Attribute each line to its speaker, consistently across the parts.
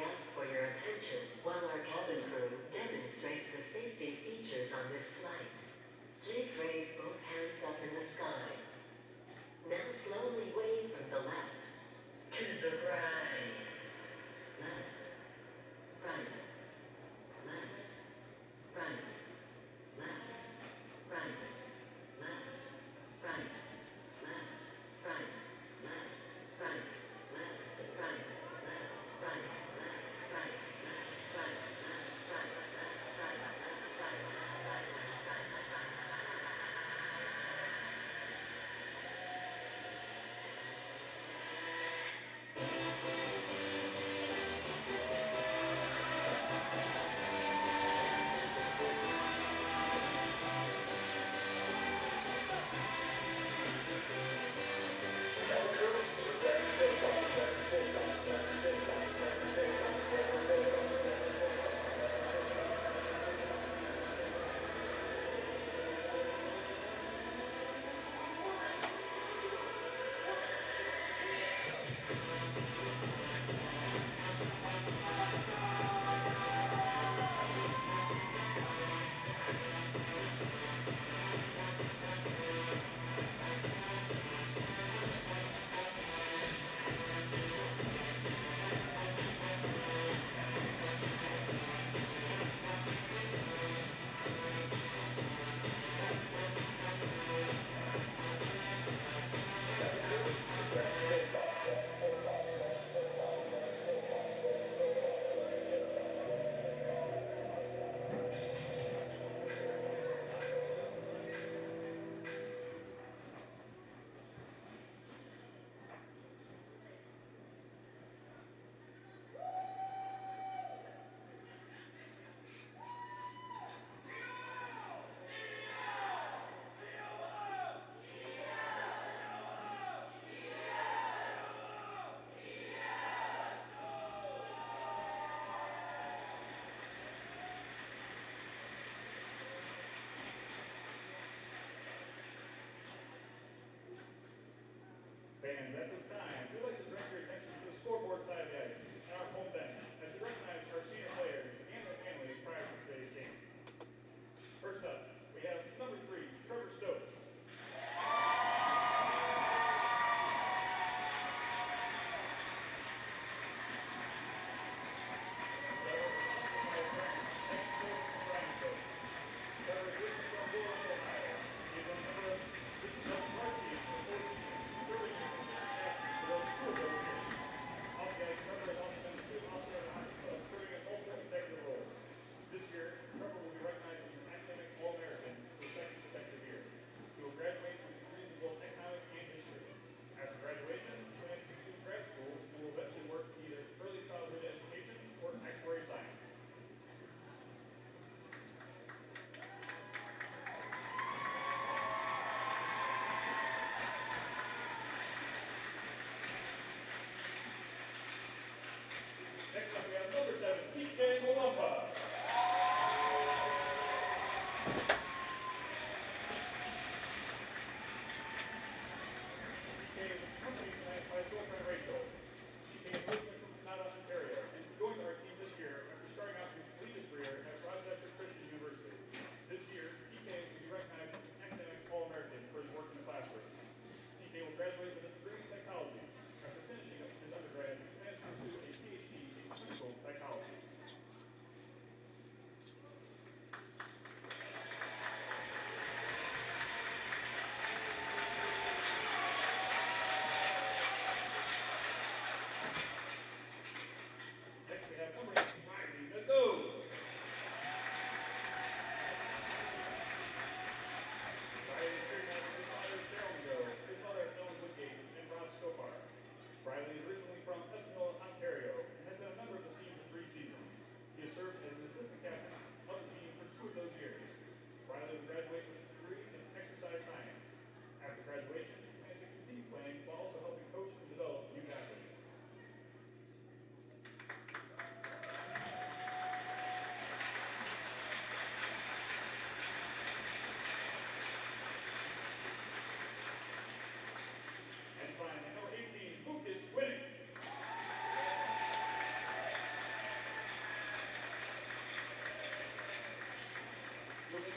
Speaker 1: ask for your attention while our cabin crew demonstrates the safety features on this flight. Please raise both hands up in the sky. Now slowly wave from the left to the right. Left, right, left, right, left, right, left, right, left, right, left, right, left, right, left, right, left, right, left, right, left, right, left, right, left, right.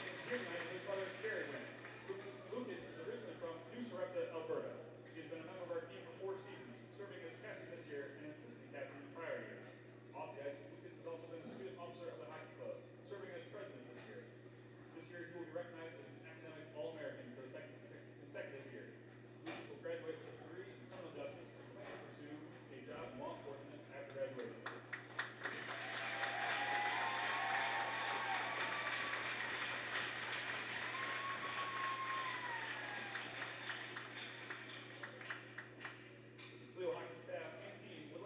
Speaker 2: is here tonight with his brother Jerry Wynn. Lucas is originally from New Sarepta, Alberta. He has been a member of our team for 4 seasons, serving as captain this year and assistant captain in prior years. Off the ice, Lucas has also been a student officer of the hockey club, serving as president this year. This year, he will be recognized as an academic All-American for the second consecutive year. Lucas will graduate with a degree in criminal justice and plans to pursue a job in law enforcement after graduation. Toledo hockey staff and team would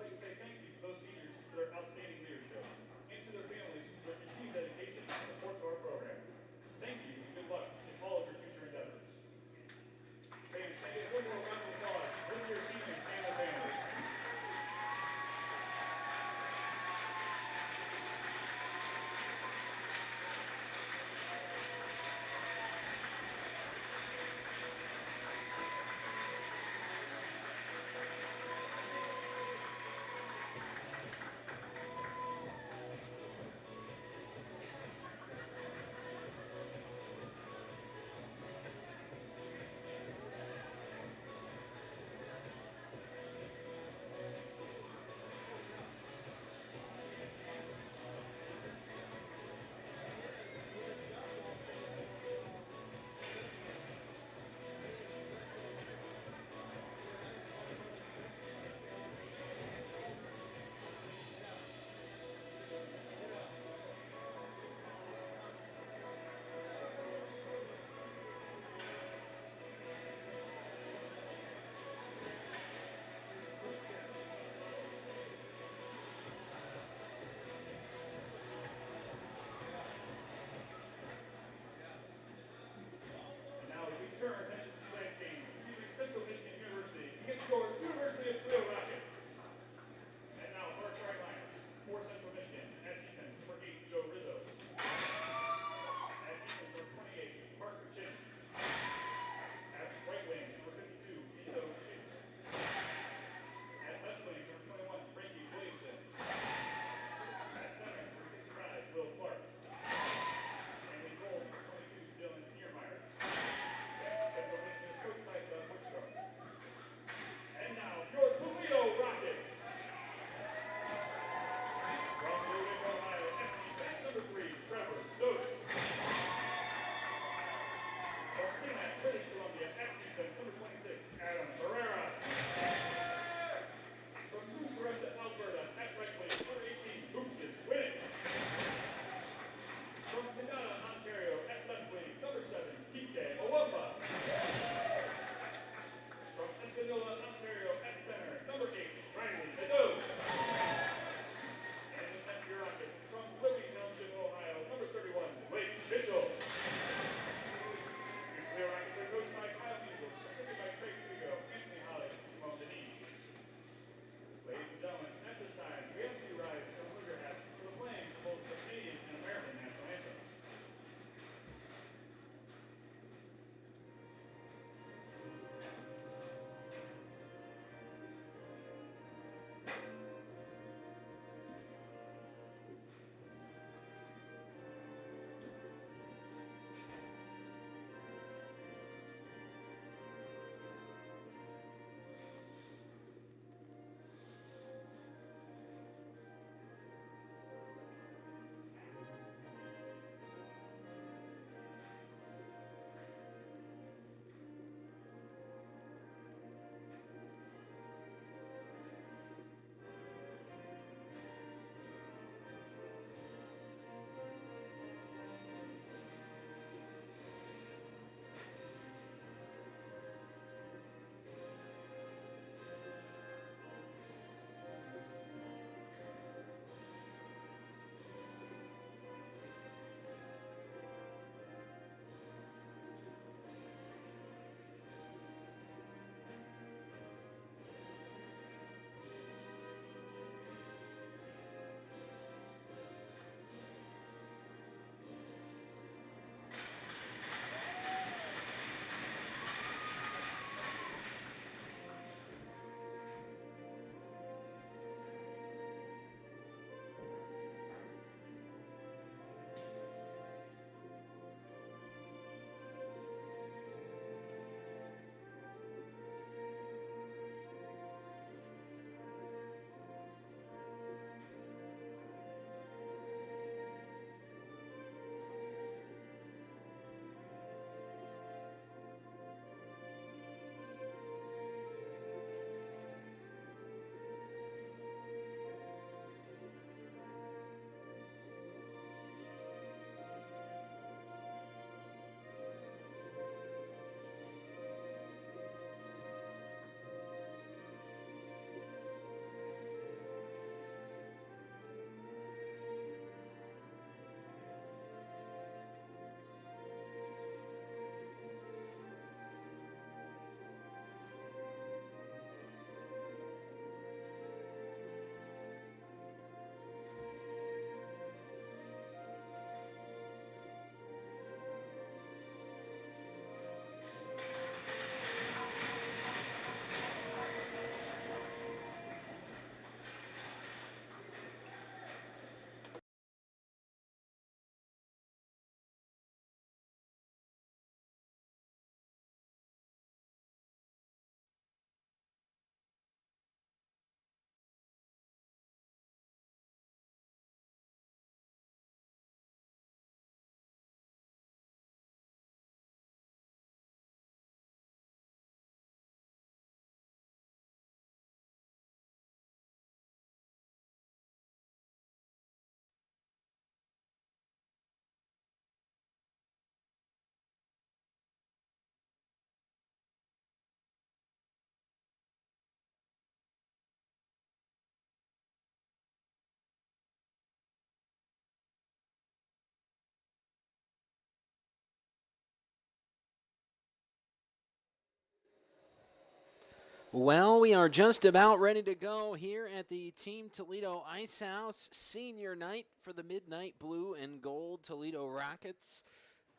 Speaker 3: Well, we are just about ready to go here at the Team Toledo Ice House Senior Night for the Midnight Blue and Gold Toledo Rockets.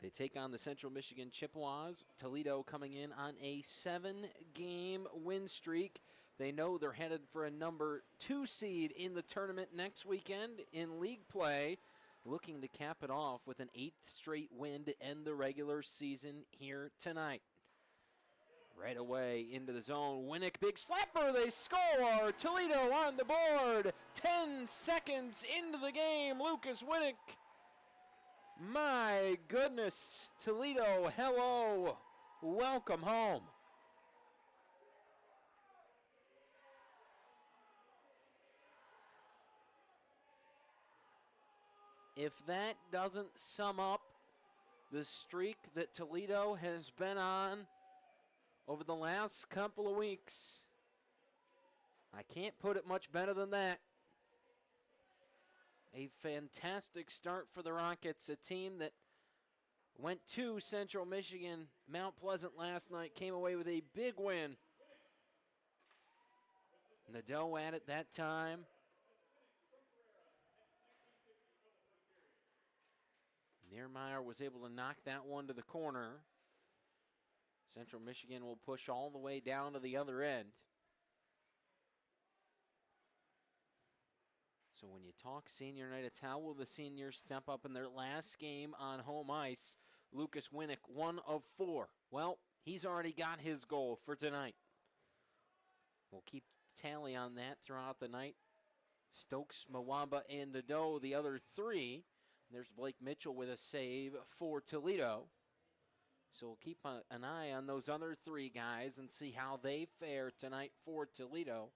Speaker 3: They take on the Central Michigan Chippewas. Toledo coming in on a 7-game win streak. They know they're headed for a number 2 seed in the tournament next weekend in league play, looking to cap it off with an 8th straight win to end the regular season here tonight. Right away into the zone. Winnick, big slapper. They score. Toledo on the board. 10 seconds into the game. Lucas Winnick. My goodness. Toledo, hello. Welcome home. If that doesn't sum up the streak that Toledo has been on over the last couple of weeks, I can't put it much better than that. A fantastic start for the Rockets, a team that went to Central Michigan, Mount Pleasant last night, came away with a big win. Nadeau at it that time. Niermeyer was able to knock that one to the corner. Central Michigan will push all the way down to the other end. So when you talk senior night, it's how will the seniors step up in their last game on home ice? Lucas Winnick, 1 of 4. Well, he's already got his goal for tonight. We'll keep tally on that throughout the night. Stokes, Mwamba, and Nadeau, the other 3. There's Blake Mitchell with a save for Toledo. So we'll keep an eye on those other 3 guys and see how they fare tonight for Toledo.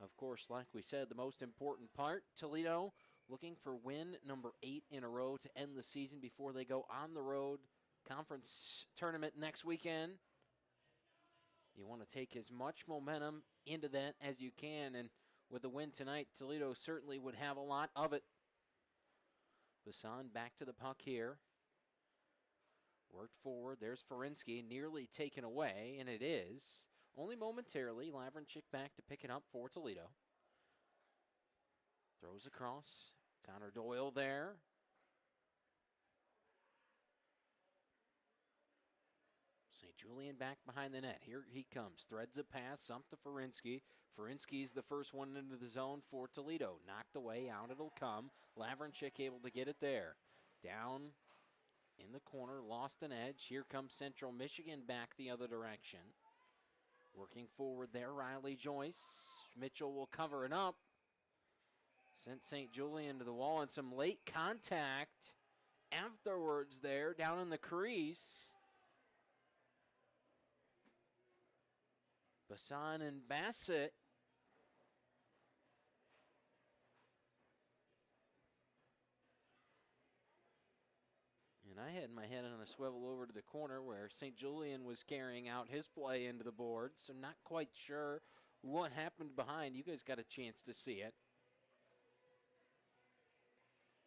Speaker 3: Of course, like we said, the most important part, Toledo looking for win number 8 in a row to end the season before they go on the road conference tournament next weekend. You want to take as much momentum into that as you can, and with a win tonight, Toledo certainly would have a lot of it. Bassan back to the puck here. Worked forward. There's Ferinsky, nearly taken away, and it is. Only momentarily. Lavrenchik back to pick it up for Toledo. Throws across. Connor Doyle there. St. Julian back behind the net. Here he comes. Threads a pass. Up to Ferinsky. Ferinsky's the first one into the zone for Toledo. Knocked away. Out it'll come. Lavrenchik able to get it there. Down in the corner. Lost an edge. Here comes Central Michigan back the other direction. Working forward there, Riley Joyce. Mitchell will cover it up. Sent St. Julian to the wall, and some late contact afterwards there down in the crease. Bassan and Bassett. And I had my head on a swivel over to the corner where St. Julian was carrying out his play into the board, so not quite sure what happened behind. You guys got a chance to see it.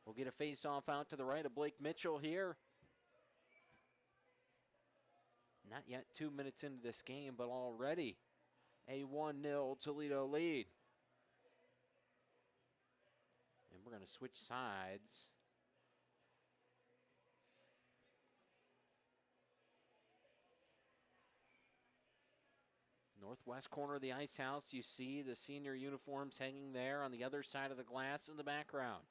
Speaker 3: We'll get a face-off out to the right of Blake Mitchell here. Not yet 2 minutes into this game, but already a 1-0 Toledo lead. And we're going to switch sides. Northwest corner of the ice house, you see the senior uniforms hanging there on the other side of the glass in the background.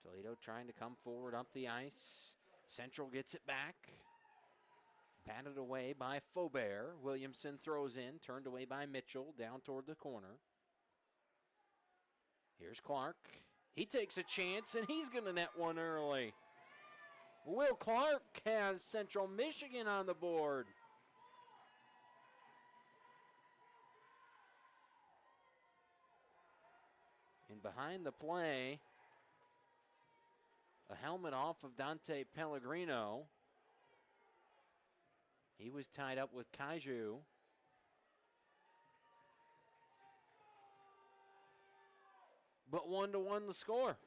Speaker 3: Toledo trying to come forward up the ice. Central gets it back. Batted away by Faubert. Williamson throws in, turned away by Mitchell, down toward the corner. Here's Clark. He takes a chance, and he's going to net one early. Will Clark has Central Michigan on the board. And behind the play, a helmet off of Dante Pellegrino. He was tied up with Kaiju. But 1-1 the score.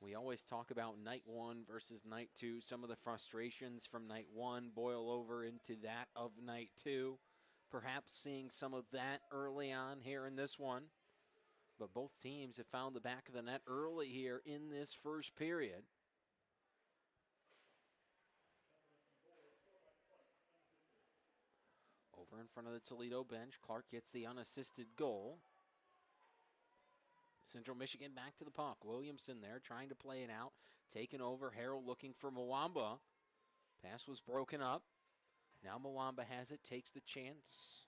Speaker 3: We always talk about night one versus night two. Some of the frustrations from night one boil over into that of night two. Perhaps seeing some of that early on here in this one. But both teams have found the back of the net early here in this first period. Over in front of the Toledo bench, Clark gets the unassisted goal. Central Michigan back to the puck. Williamson there trying to play it out. Taken over. Harrell looking for Mwamba. Pass was broken up. Now Mwamba has it. Takes the chance.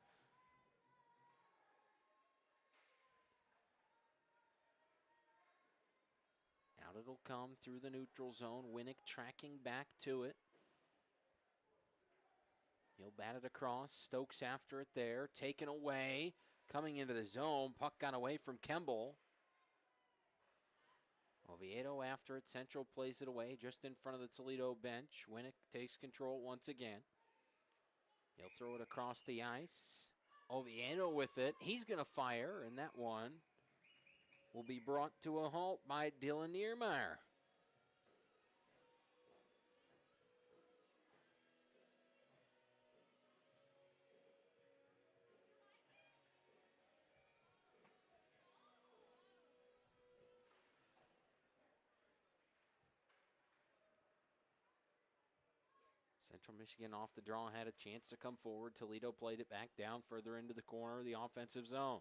Speaker 3: Out it'll come through the neutral zone. Winnick tracking back to it. He'll bat it across. Stokes after it there. Taken away. Coming into the zone. Puck got away from Kemble. Oviedo after it. Central plays it away just in front of the Toledo bench. Winnick takes control once again. He'll throw it across the ice. Oviedo with it. He's going to fire, and that one will be brought to a halt by Dylan Niermeyer. Central Michigan off the draw had a chance to come forward. Toledo played it back down further into the corner of the offensive zone.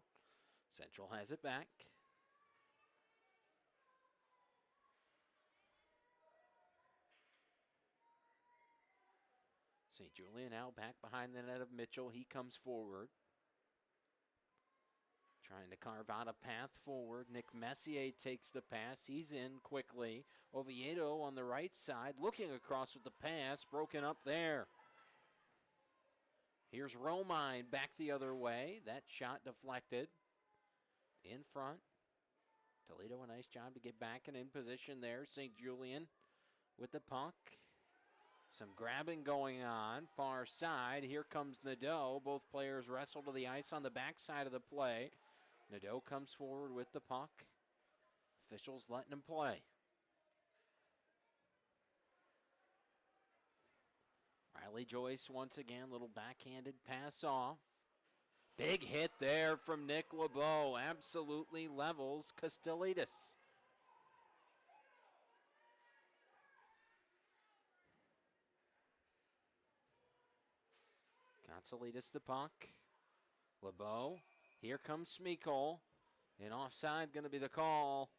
Speaker 3: Central has it back. St. Julian now back behind the net of Mitchell. He comes forward. Trying to carve out a path forward. Nick Messier takes the pass. He's in quickly. Oviedo on the right side looking across with the pass. Broken up there. Here's Romine back the other way. That shot deflected. In front. Toledo, a nice job to get back and in position there. St. Julian with the puck. Some grabbing going on. Far side. Here comes Nadeau. Both players wrestle to the ice on the backside of the play. Nadeau comes forward with the puck. Officials letting him play. Riley Joyce once again. Little backhanded pass off. Big hit there from Nick LeBeau. Absolutely levels Castellitis. Castellitis the puck. LeBeau. Here comes Smekol. And offside going to be the call.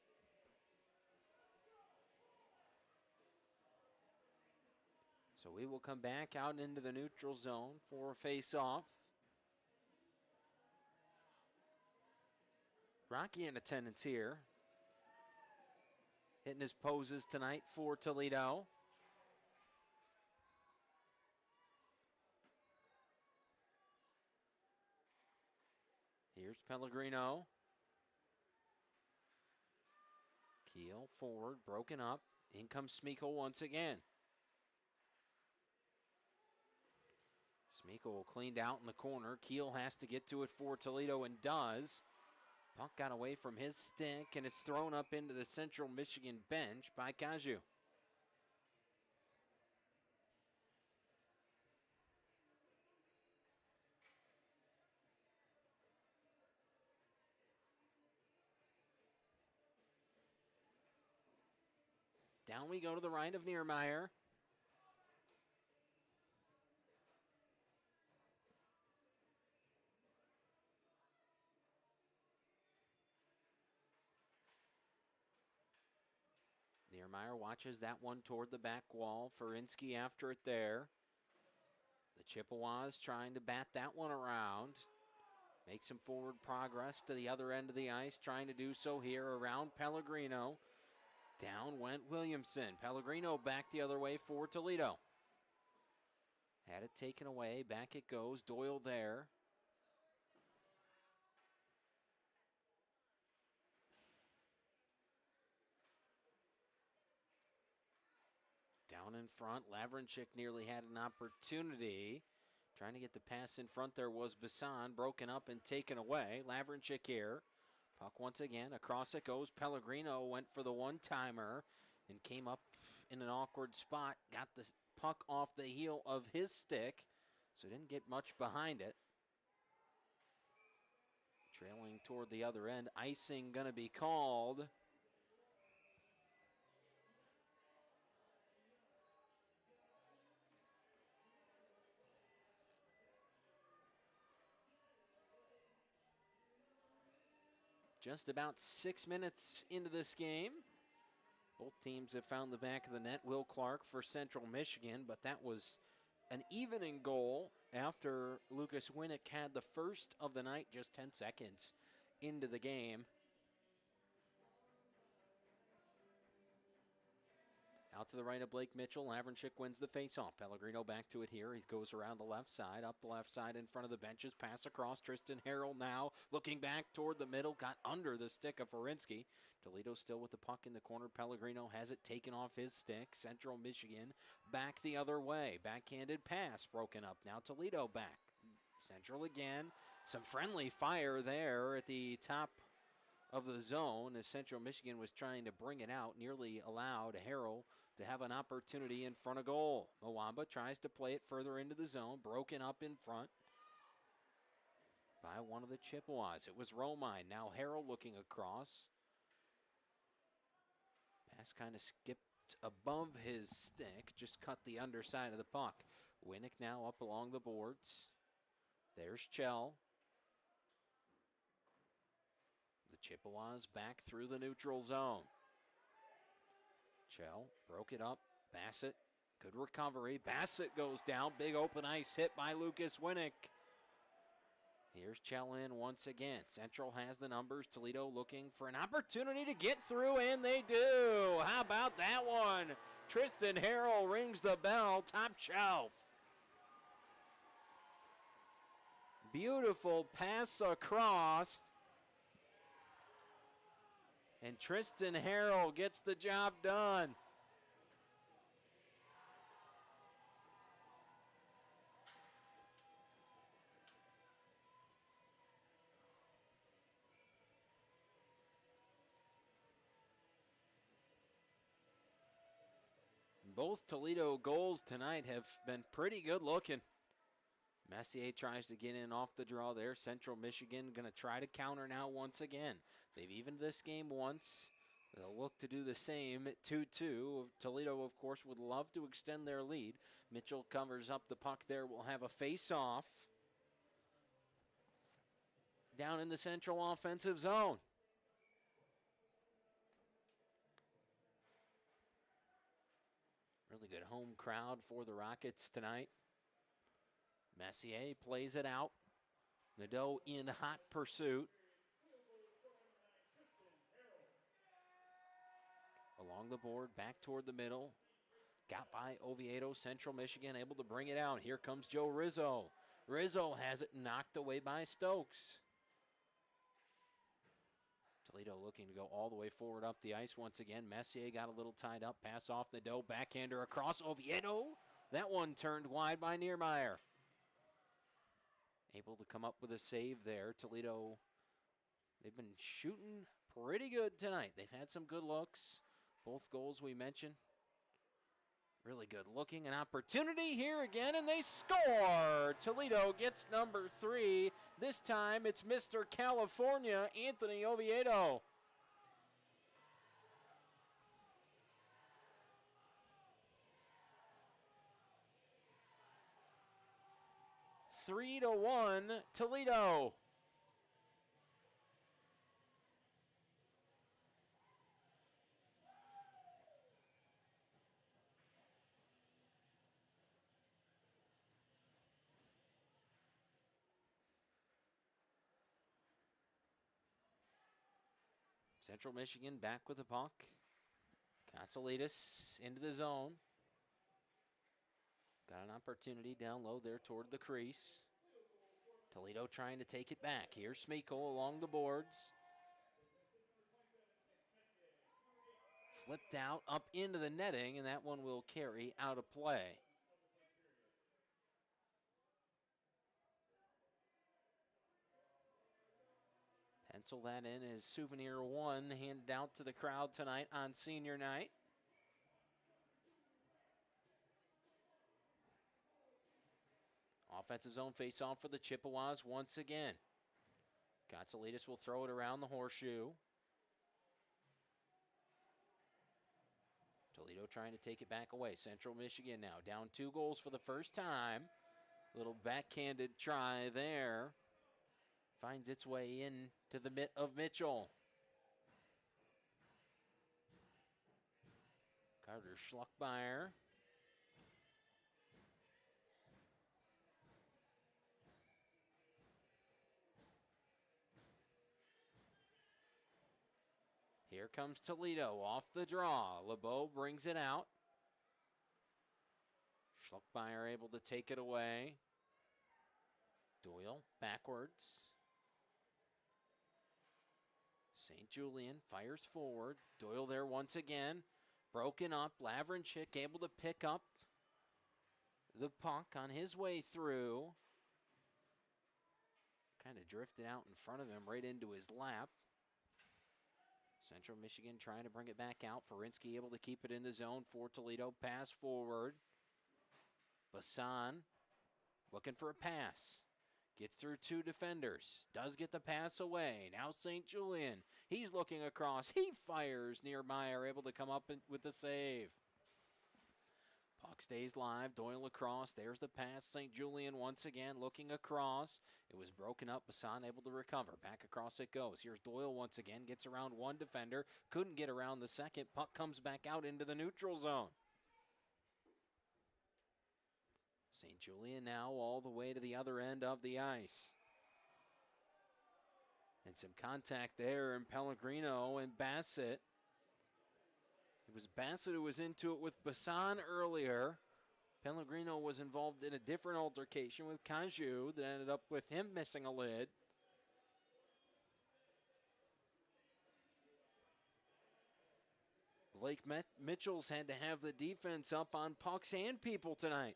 Speaker 3: So we will come back out into the neutral zone for a face-off. Rocky in attendance here. Hitting his poses tonight for Toledo. Here's Pellegrino. Keel forward, broken up. In comes Smekol once again. Smekol cleaned out in the corner. Keel has to get to it for Toledo and does. Puck got away from his stick and it's thrown up into the Central Michigan bench by Kaju. Down we go to the right of Niermeyer. Niermeyer watches that one toward the back wall. Ferinsky after it there. The Chippewas trying to bat that one around. Make some forward progress to the other end of the ice. Trying to do so here around Pellegrino. Down went Williamson. Pellegrino back the other way for Toledo. Had it taken away. Back it goes. Doyle there. Down in front. Lavrinchik nearly had an opportunity. Trying to get the pass in front there was Bassan. Broken up and taken away. Lavrinchik here. Puck once again. Across it goes. Pellegrino went for the one-timer. and came up in an awkward spot, got the puck off the heel of his stick, so didn't get much behind it. Trailing toward the other end, icing going to be called. Just about 6 minutes into this game. Both teams have found the back of the net. Will Clark for Central Michigan, but that was an evening goal after Lucas Winnick had the first of the night just 10 seconds into the game. Out to the right of Blake Mitchell. Lavrenchik wins the faceoff. Pellegrino back to it here. He goes around the left side, up the left side in front of the benches. Pass across. Tristan Harrell now looking back toward the middle. Got under the stick of Ferinsky. Toledo still with the puck in the corner. Pellegrino has it taken off his stick. Central Michigan back the other way. Backhanded pass broken up. Now Toledo back. Central again. Some friendly fire there at the top of the zone as Central Michigan was trying to bring it out. Nearly allowed Harrell to have an opportunity in front of goal. Mwamba tries to play it further into the zone. Broken up in front by one of the Chippewas. It was Romine. Now Harrell looking across. Pass kind of skipped above his stick. Just cut the underside of the puck. Winnick now up along the boards. There's Chell. The Chippewas back through the neutral zone. Chell broke it up. Bassett, good recovery. Bassett goes down. Big open ice hit by Lucas Winnick. Here's Chell in once again. Central has the numbers. Toledo looking for an opportunity to get through, and they do. How about that one? Tristan Harrell rings the bell. Top shelf. Beautiful pass across. And Tristan Harrell gets the job done. Both Toledo goals tonight have been pretty good looking. Messier tries to get in off the draw there. Central Michigan going to try to counter now once again. They've evened this game once. They'll look to do the same at 2-2. Toledo, of course, would love to extend their lead. Mitchell covers up the puck there. We'll have a face-off down in the Central offensive zone. Really good home crowd for the Rockets tonight. Messier plays it out. Nadeau in hot pursuit. Along the board, back toward the middle. Got by Oviedo. Central Michigan able to bring it out. Here comes Joe Rizzo. Rizzo has it knocked away by Stokes. Toledo looking to go all the way forward up the ice once again. Messier got a little tied up. Pass off Nadeau. Backhander across Oviedo. That one turned wide by Niermeyer. Able to come up with a save there. Toledo, they've been shooting pretty good tonight. They've had some good looks. Both goals we mentioned. Really good looking. An opportunity here again, and they score! Toledo gets number 3. This time it's Mr. California, Anthony Oviedo. Three to 1, Toledo. Central Michigan back with the puck. Consolidis into the zone. Got an opportunity down low there toward the crease. Toledo trying to take it back. Here's Smeekle along the boards. Flipped out up into the netting, and that one will carry out of play. Pencil that in as souvenir 1 handed out to the crowd tonight on senior night. Offensive zone face-off for the Chippewas once again. Gotsalides will throw it around the horseshoe. Toledo trying to take it back away. Central Michigan now down 2 goals for the first time. Little backhanded try there. Finds its way in to the mitt of Mitchell. Carter Schluckmeyer. Here comes Toledo off the draw. LeBeau brings it out. Schluckmeyer able to take it away. Doyle backwards. St. Julian fires forward. Doyle there once again. Broken up. Lavrinchik able to pick up the puck on his way through. Kind of drifted out in front of him, right into his lap. Central Michigan trying to bring it back out. Ferinsky able to keep it in the zone for Toledo. Pass forward. Bassan looking for a pass. Gets through 2 defenders. Does get the pass away. Now St. Julian. He's looking across. He fires. Niermeyer able to come up with the save. Puck stays live. Doyle across. There's the pass. St. Julian once again looking across. It was broken up. Bassan able to recover. Back across it goes. Here's Doyle once again. Gets around 1 defender. Couldn't get around the second. Puck comes back out into the neutral zone. St. Julian now all the way to the other end of the ice. And some contact there in Pellegrino and Bassett. It was Bassett who was into it with Bassan earlier. Pellegrino was involved in a different altercation with Caju that ended up with him missing a lid. Blake Mitchell's had to have the defense up on pucks and people tonight.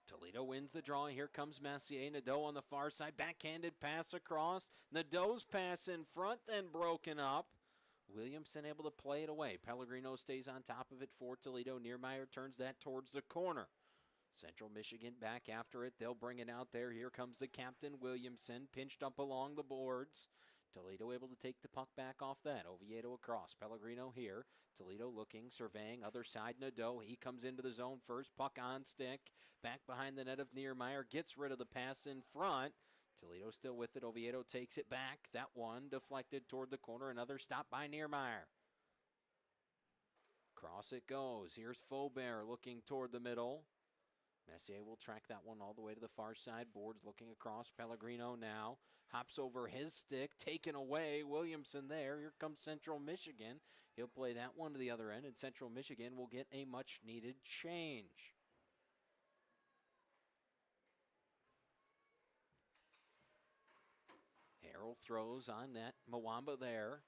Speaker 3: Toledo wins the draw. Here comes Messier. Nadeau on the far side. Backhanded pass across. Nadeau's pass in front, then broken up. Williamson able to play it away. Pellegrino stays on top of it for Toledo. Niermeyer turns that towards the corner. Central Michigan back after it. They'll bring it out there. Here comes the captain, Williamson, pinched up along the boards. Toledo able to take the puck back off that. Oviedo across. Pellegrino here. Toledo looking, surveying. Other side, Nadeau. He comes into the zone first. Puck on stick. Back behind the net of Niermeyer. Gets rid of the pass in front. Toledo still with it. Oviedo takes it back. That one deflected toward the corner. Another stop by Niermeyer. Cross it goes. Here's Faubert looking toward the middle. Messier will track that one all the way to the far side. Boards looking across. Pellegrino now hops over his stick. Taken away. Williamson there. Here comes Central Michigan. He'll play that one to the other end, and Central Michigan will get a much-needed change. Harrell throws on that. Mwamba there.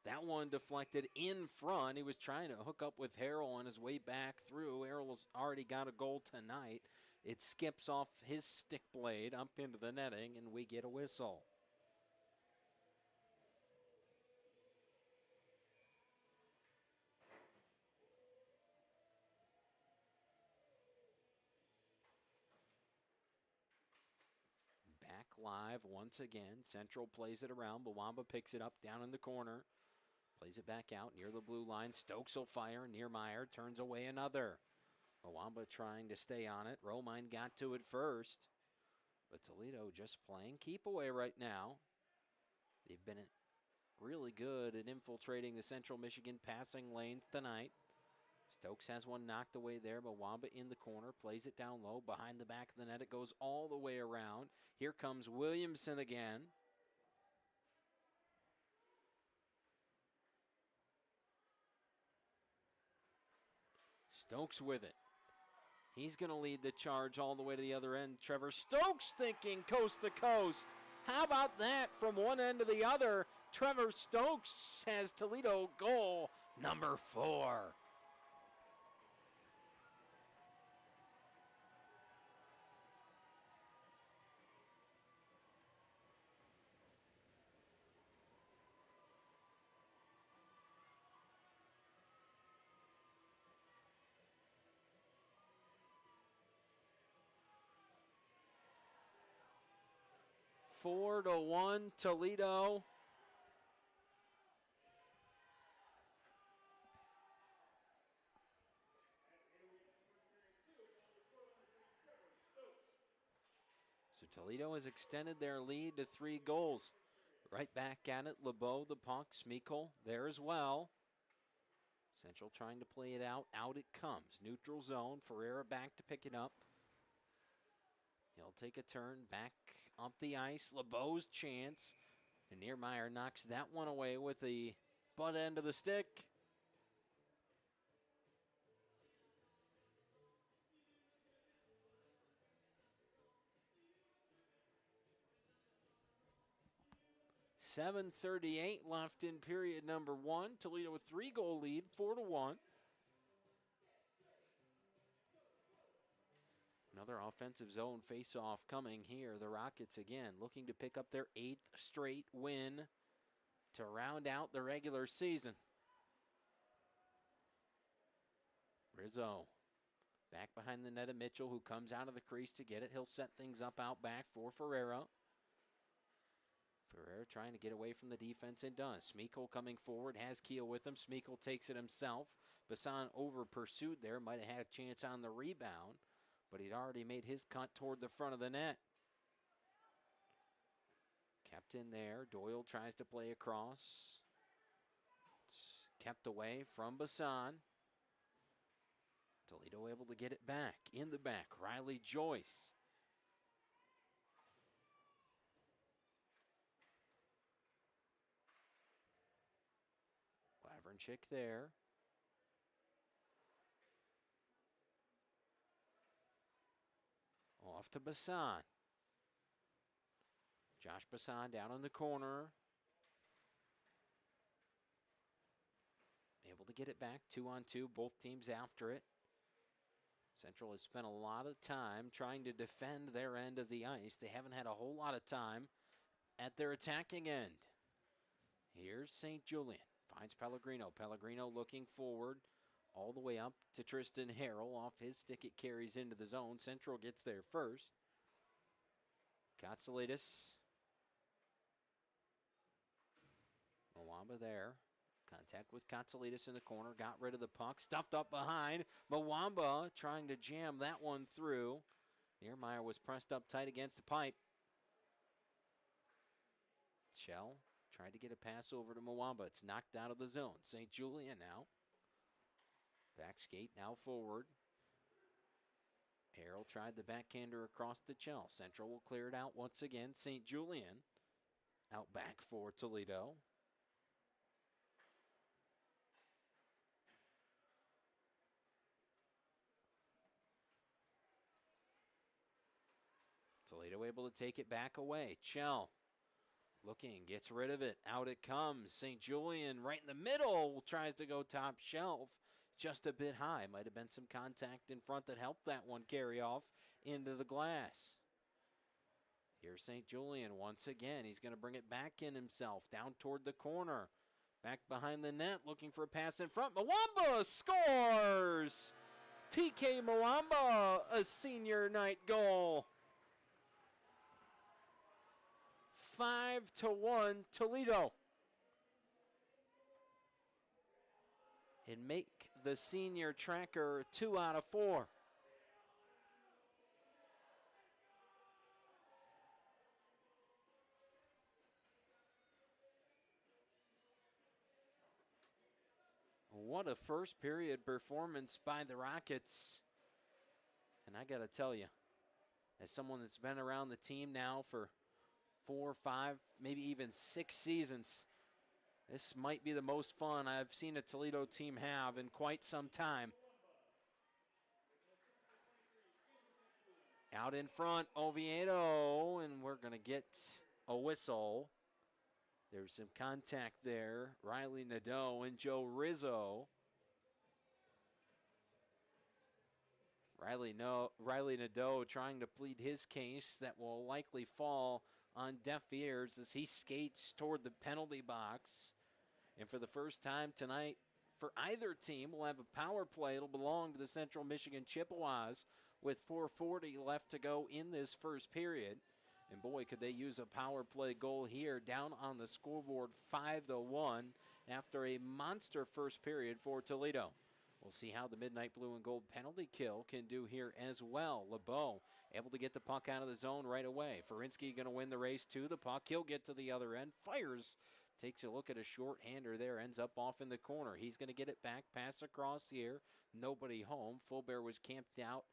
Speaker 3: That one deflected in front. He was trying to hook up with Harrell on his way back through. Harrell's already got a goal tonight. It skips off his stick blade up into the netting, and we get a whistle. Back live once again. Central plays it around. Mwamba picks it up down in the corner. Plays it back out near the blue line. Stokes will fire. Niermeyer turns away another. Mwamba trying to stay on it. Romine got to it first. But Toledo just playing keep away right now. They've been really good at infiltrating the Central Michigan passing lanes tonight. Stokes has one knocked away there. Mwamba in the corner. Plays it down low. Behind the back of the net. It goes all the way around. Here comes Williamson again. Stokes with it. He's going to lead the charge all the way to the other end. Trevor Stokes thinking coast to coast. How about that from one end to the other? Trevor Stokes has Toledo goal number 4. 4-1 Toledo. So Toledo has extended their lead to 3 goals. Right back at it, LeBeau, the puck, Smeekle there as well. Central trying to play it out. Out it comes. Neutral zone. Ferreira back to pick it up. He'll take a turn back up the ice. LeBeau's chance. And Niermeyer knocks that one away with the butt end of the stick. .738 left in period number 1. Toledo with 3-goal lead, 4-1. Another offensive zone face-off coming here. The Rockets again looking to pick up their 8th straight win to round out the regular season. Rizzo back behind the net of Mitchell, who comes out of the crease to get it. He'll set things up out back for Ferreira. Ferreira trying to get away from the defense and does. Smeekle coming forward, has Keel with him. Smeekle takes it himself. Bassan over pursued there, might have had a chance on the rebound, but he'd already made his cut toward the front of the net. Kept in there. Doyle tries to play across. It's kept away from Bassan. Toledo able to get it back. In the back, Riley Joyce. Lavrenchik there. Off to Bassan. Josh Bassan down in the corner. Able to get it back, 2-on-2, both teams after it. Central has spent a lot of time trying to defend their end of the ice. They haven't had a whole lot of time at their attacking end. Here's St. Julian. Finds Pellegrino. Pellegrino looking forward all the way up to Tristan Harrell. Off his stick, it carries into the zone. Central gets there first. Katsoulides. Mwamba there. Contact with Katsoulides in the corner. Got rid of the puck. Stuffed up behind. Mwamba trying to jam that one through. Niermeyer was pressed up tight against the pipe. Shell tried to get a pass over to Mwamba. It's knocked out of the zone. St. Julian now. Back skate now forward. Harrell tried the backhander across the Chell. Central will clear it out once again. St. Julian out back for Toledo. Toledo able to take it back away. Chell looking, gets rid of it. Out it comes. St. Julian right in the middle. Tries to go top shelf. Just a bit high. Might have been some contact in front that helped that one carry off into the glass. Here's St. Julian once again. He's going to bring it back in himself. Down toward the corner. Back behind the net. Looking for a pass in front. Mwamba scores! TK Mwamba, a senior night goal. 5-1 Toledo. And make the senior tracker 2 out of 4. What a first period performance by the Rockets. And I got to tell you, as someone that's been around the team now for 4, 5, maybe even 6 seasons, this might be the most fun I've seen a Toledo team have in quite some time. Out in front, Oviedo, and we're going to get a whistle. There's some contact there. Riley Nadeau and Joe Rizzo. Riley Nadeau trying to plead his case that will likely fall on deaf ears as he skates toward the penalty box. And for the first time tonight, for either team, we'll have a power play. It'll belong to the Central Michigan Chippewas with 4:40 left to go in this first period. And boy, could they use a power play goal here, down on the scoreboard 5-1 after a monster first period for Toledo. We'll see how the Midnight Blue and Gold penalty kill can do here as well. LeBeau able to get the puck out of the zone right away. Ferinsky going to win the race to the puck. He'll get to the other end, fires, takes a look at a short-hander there, ends up off in the corner. He's going to get it back, pass across here. Nobody home. Fullbear was camped out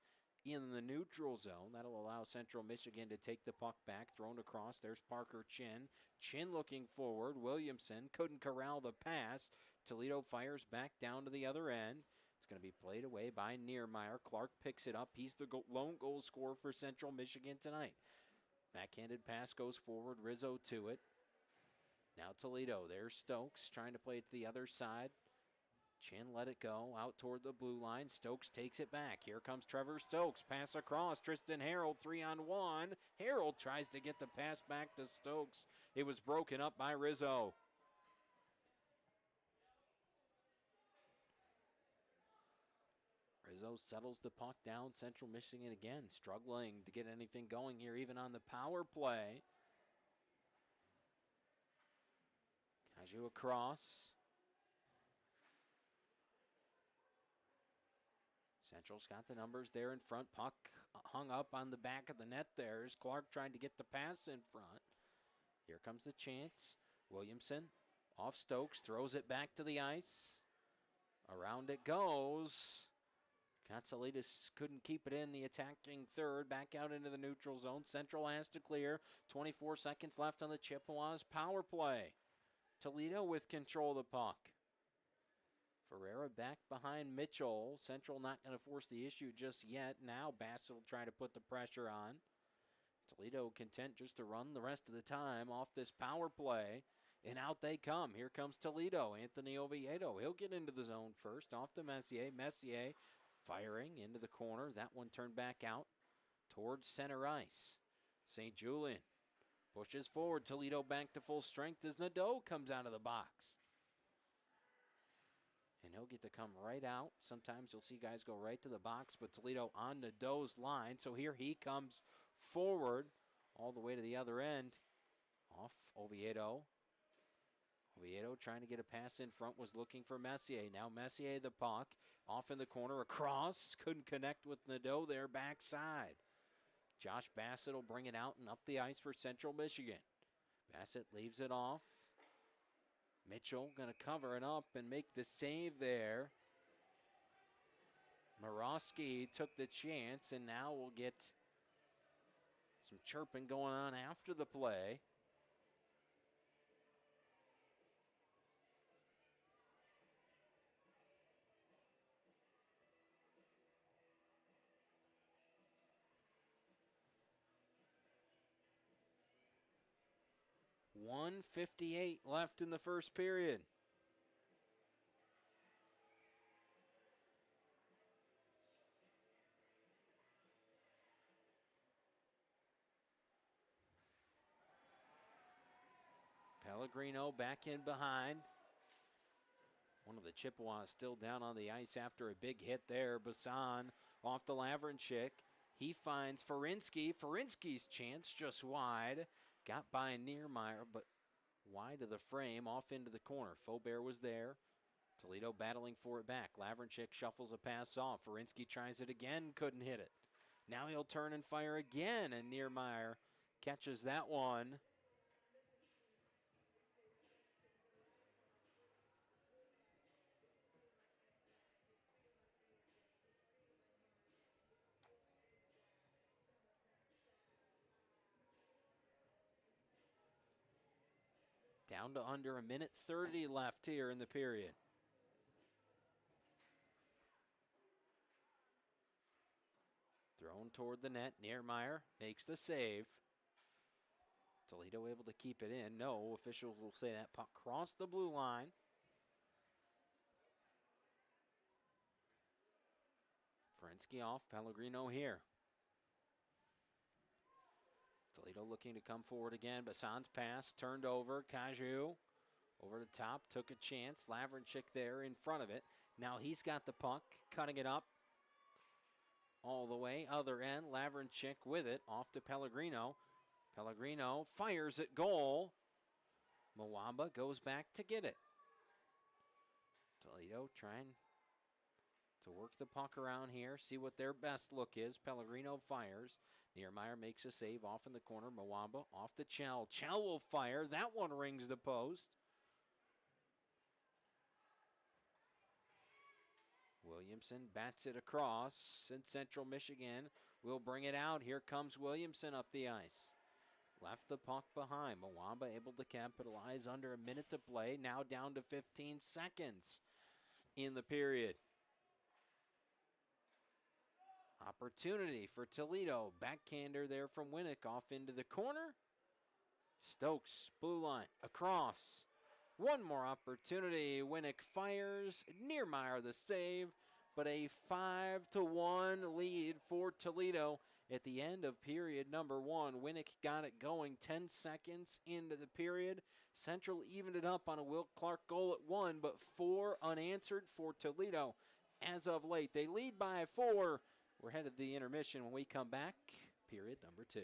Speaker 3: in the neutral zone. That'll allow Central Michigan to take the puck back, thrown across. There's Parker Chin. Chin looking forward. Williamson couldn't corral the pass. Toledo fires back down to the other end. It's going to be played away by Niermeyer. Clark picks it up. He's the lone goal scorer for Central Michigan tonight. Backhanded pass goes forward. Rizzo to it. Now Toledo. There's Stokes trying to play it to the other side. Chin let it go out toward the blue line. Stokes takes it back. Here comes Trevor Stokes. Pass across. Tristan Harold 3-on-1. Harold tries to get the pass back to Stokes. It was broken up by Rizzo. Rizzo settles the puck down. Central Michigan again struggling to get anything going here, even on the power play. Caju across. Central's got the numbers there in front. Puck hung up on the back of the net there as Clark trying to get the pass in front. Here comes the chance. Williamson off Stokes, throws it back to the ice. Around it goes. Katsalides couldn't keep it in. The attacking third back out into the neutral zone. Central has to clear. 24 seconds left on the Chippewas power play. Toledo with control of the puck. Ferreira back behind Mitchell. Central not going to force the issue just yet. Now Bassett will try to put the pressure on. Toledo content just to run the rest of the time off this power play. And out they come. Here comes Toledo. Anthony Oviedo. He'll get into the zone first. Off to Messier. Messier firing into the corner. That one turned back out towards center ice. St. Julian pushes forward. Toledo back to full strength as Nadeau comes out of the box. And he'll get to come right out. Sometimes you'll see guys go right to the box, but Toledo on Nadeau's line. So here he comes forward all the way to the other end. Off Oviedo. Oviedo trying to get a pass in front, was looking for Messier. Now Messier the puck. Off in the corner, across. Couldn't connect with Nadeau there, backside. Josh Bassett will bring it out and up the ice for Central Michigan. Bassett leaves it off. Mitchell going to cover it up and make the save there. Morosky took the chance, and now we'll get some chirping going on after the play. .158 left in the first period. Pellegrino back in behind. One of the Chippewas still down on the ice after a big hit there. Bassan off to Lavrenchik. He finds Ferinsky. Ferinsky's chance just wide. Got by Niermeyer, but wide of the frame, off into the corner. Faubert was there. Toledo battling for it back. Lavrenchik shuffles a pass off. Ferinsky tries it again, couldn't hit it. Now he'll turn and fire again, and Niermeyer catches that one. Down to under a minute 30 left here in the period. Thrown toward the net. Niermeyer makes the save. Toledo able to keep it in. No, officials will say that puck crossed the blue line. Ferinsky off. Pellegrino here. Toledo looking to come forward again. Bassan's pass turned over. Caju over the top, took a chance. Lavrenchik there in front of it. Now he's got the puck, cutting it up all the way. Other end, Lavrenchik with it, off to Pellegrino. Pellegrino fires at goal. Mwamba goes back to get it. Toledo trying to work the puck around here, see what their best look is. Pellegrino fires. Niermeyer makes a save off in the corner. Mwamba off the Chell. Chell will fire. That one rings the post. Williamson bats it across, and Central Michigan will bring it out. Here comes Williamson up the ice. Left the puck behind. Mwamba able to capitalize under a minute to play. Now down to 15 seconds in the period. Opportunity for Toledo. Backhander there from Winnick off into the corner. Stokes, blue line, across. One more opportunity. Winnick fires. Niermeyer the save, but a 5-1 lead for Toledo at the end of period number 1. Winnick got it going 10 seconds into the period. Central evened it up on a Will Clark goal at 1, but 4 unanswered for Toledo as of late. They lead by 4. We're headed to the intermission. When we come back, period number 2.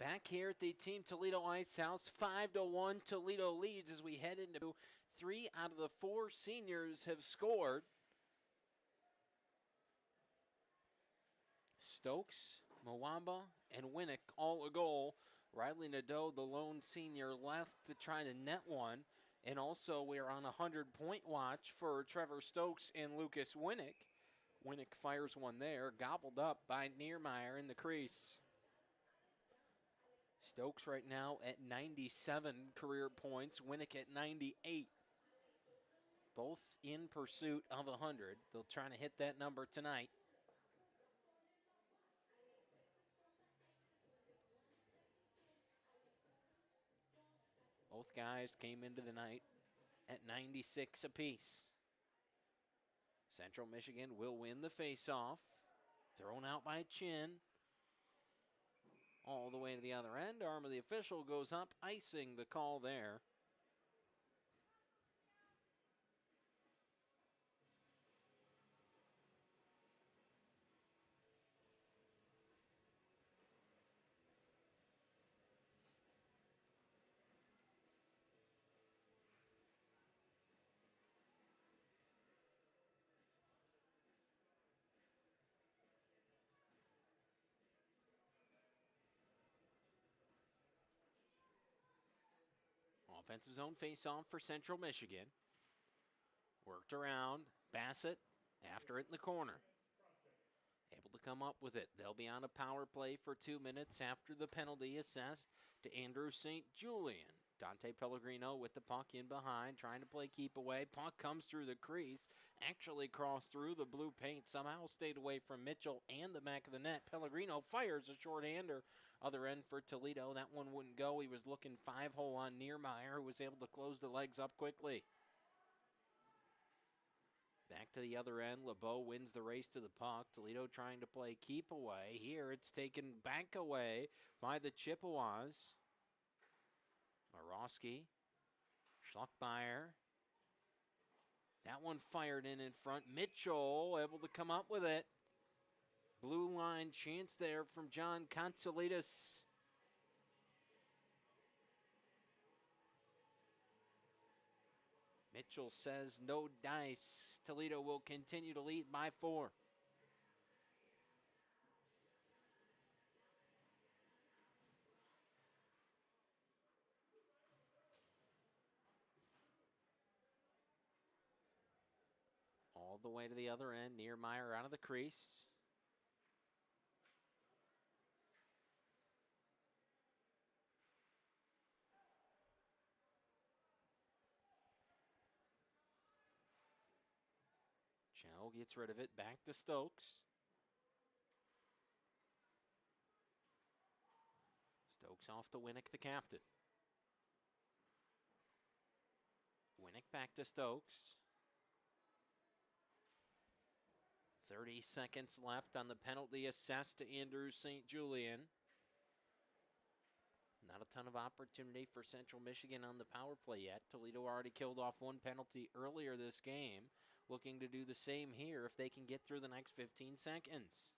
Speaker 3: Back here at the Team Toledo Ice House, 5-1 Toledo leads as we head into 3 out of the 4 seniors have scored. Stokes, Mwamba, and Winnick all a goal. Riley Nadeau, the lone senior, left to try to net one. And also we're on a 100-point watch for Trevor Stokes and Lucas Winnick. Winnick fires one there, gobbled up by Niermeyer in the crease. Stokes right now at 97 career points, Winnick at 98. Both in pursuit of 100. They'll try to hit that number tonight. Both guys came into the night at 96 apiece. Central Michigan will win the faceoff. Thrown out by Chin. All the way to the other end. Arm of the official goes up, icing the call there. Offensive zone face-off for Central Michigan. Worked around. Bassett after it in the corner. Able to come up with it. They'll be on a power play for 2 minutes after the penalty assessed to Andrew St. Julian. Dante Pellegrino with the puck in behind, trying to play keep away. Puck comes through the crease, actually crossed through the blue paint, somehow stayed away from Mitchell and the back of the net. Pellegrino fires a shorthander. Other end for Toledo. That one wouldn't go. He was looking 5-hole on Niermeyer, who was able to close the legs up quickly. Back to the other end. LeBeau wins the race to the puck. Toledo trying to play keep away. Here it's taken back away by the Chippewas. Morosky, Schluckmeyer. That one fired in front. Mitchell able to come up with it. Blue line chance there from John Consolidas. Mitchell says no dice. Toledo will continue to lead by 4. All the way to the other end. Niermeyer out of the crease. Chow gets rid of it. Back to Stokes. Stokes off to Winnick, the captain. Winnick back to Stokes. 30 seconds left on the penalty assessed to Andrew St. Julian. Not a ton of opportunity for Central Michigan on the power play yet. Toledo already killed off one penalty earlier this game. Looking to do the same here if they can get through the next 15 seconds.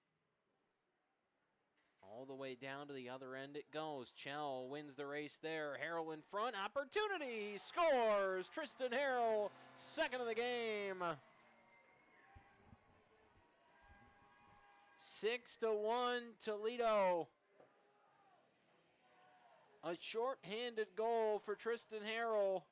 Speaker 3: All the way down to the other end it goes. Chell wins the race there. Harrell in front. Opportunity. Scores. Tristan Harrell, second of the game. 6-1 Toledo. A short-handed goal for Tristan Harrell.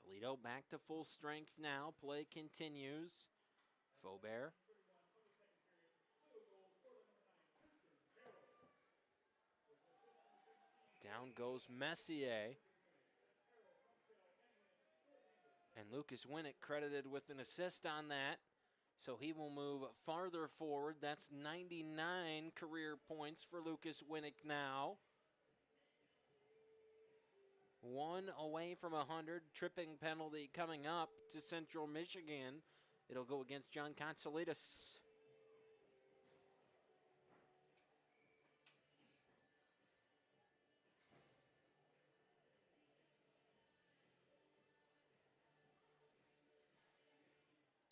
Speaker 3: Toledo back to full strength now. Play continues. Faubert. Down goes Messier. And Lucas Winnick credited with an assist on that. So he will move farther forward. That's 99 career points for Lucas Winnick now. One away from 100. Tripping penalty coming up to Central Michigan. It'll go against John Consolidis.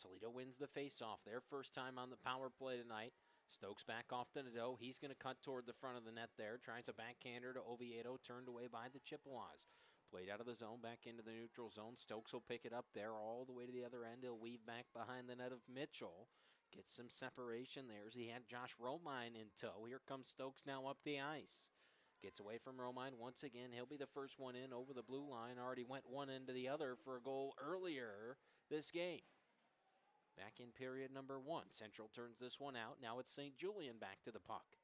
Speaker 3: Toledo wins the faceoff. Their first time on the power play tonight. Stokes back off to Nadeau. He's going to cut toward the front of the net there. Tries a backhander to Oviedo. Turned away by the Chippewas. Played out of the zone, back into the neutral zone. Stokes will pick it up there all the way to the other end. He'll weave back behind the net of Mitchell. Gets some separation there as he had Josh Romine in tow. Here comes Stokes now up the ice. Gets away from Romine once again. He'll be the first one in over the blue line. Already went one end to the other for a goal earlier this game. Back in period number 1. Central turns this one out. Now it's St. Julian back to the puck.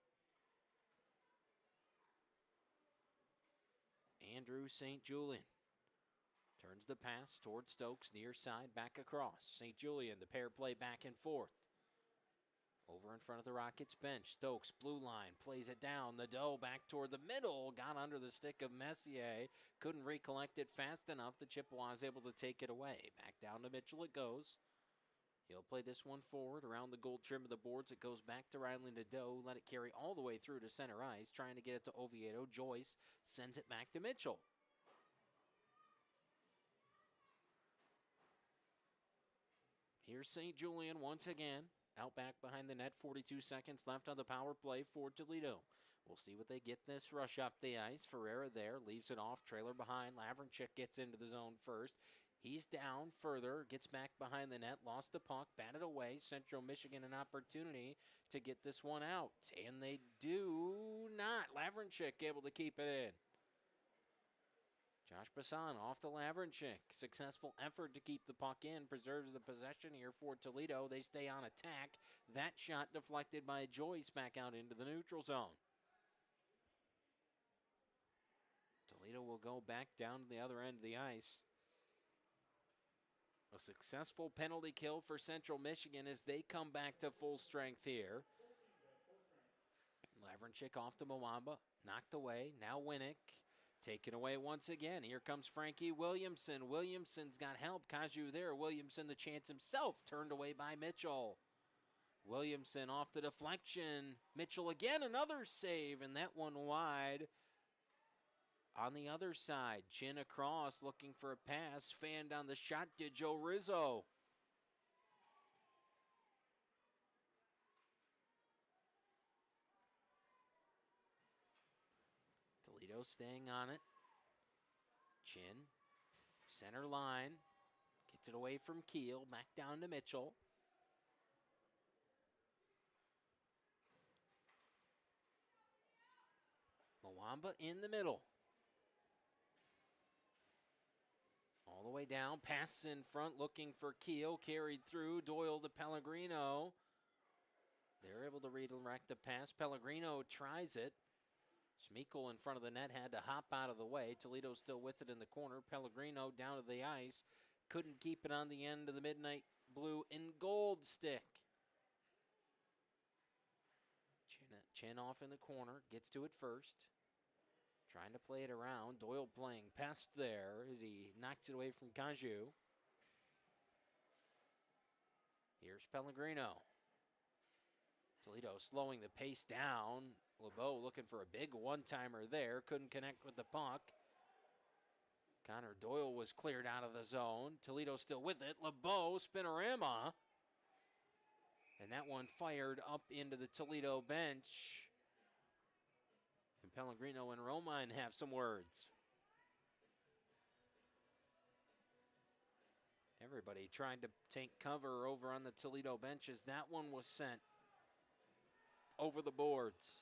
Speaker 3: Andrew St. Julian turns the pass towards Stokes, near side, back across. St. Julian, the pair play back and forth. Over in front of the Rockets bench. Stokes, blue line, plays it down. Nadeau back toward the middle. Got under the stick of Messier. Couldn't recollect it fast enough. The Chippewas able to take it away. Back down to Mitchell it goes. He'll play this one forward around the gold trim of the boards. It goes back to Riley Nadeau. Let it carry all the way through to center ice. Trying to get it to Oviedo. Joyce sends it back to Mitchell. Here's St. Julian once again. Out back behind the net. 42 seconds left on the power play for Toledo. We'll see what they get this rush up the ice. Ferreira there. Leaves it off. Trailer behind. Lavrenchik gets into the zone first. He's down further, gets back behind the net, lost the puck, batted away. Central Michigan an opportunity to get this one out, and they do not. Lavrenchik able to keep it in. Josh Bassan off to Lavrenchik. Successful effort to keep the puck in, preserves the possession here for Toledo. They stay on attack. That shot deflected by Joyce back out into the neutral zone. Toledo will go back down to the other end of the ice. A successful penalty kill for Central Michigan as they come back to full strength here. Lavrenchik off to Mwamba. Knocked away. Now Winnick. Taken away once again. Here comes Frankie Williamson. Williamson's got help. Kaju there. Williamson the chance himself. Turned away by Mitchell. Williamson off the deflection. Mitchell again. Another save. And that one wide. On the other side, chin across, looking for a pass. Fanned on the shot to Joe Rizzo. Toledo staying on it. Chin, center line. Gets it away from Keel, back down to Mitchell. Mwamba in the middle. All the way down, pass in front, looking for Keel, carried through, Doyle to Pellegrino. They're able to redirect the pass. Pellegrino tries it. Schmeichel in front of the net had to hop out of the way. Toledo still with it in the corner. Pellegrino down to the ice. Couldn't keep it on the end of the midnight blue and gold stick. Chin off in the corner, gets to it first. Trying to play it around. Doyle playing pest there as he knocks it away from Kaju. Here's Pellegrino. Toledo slowing the pace down. LeBeau looking for a big one-timer there. Couldn't connect with the puck. Connor Doyle was cleared out of the zone. Toledo still with it. LeBeau, spinorama. And that one fired up into the Toledo bench. And Pellegrino and Romine have some words. Everybody trying to take cover over on the Toledo benches. That one was sent over the boards.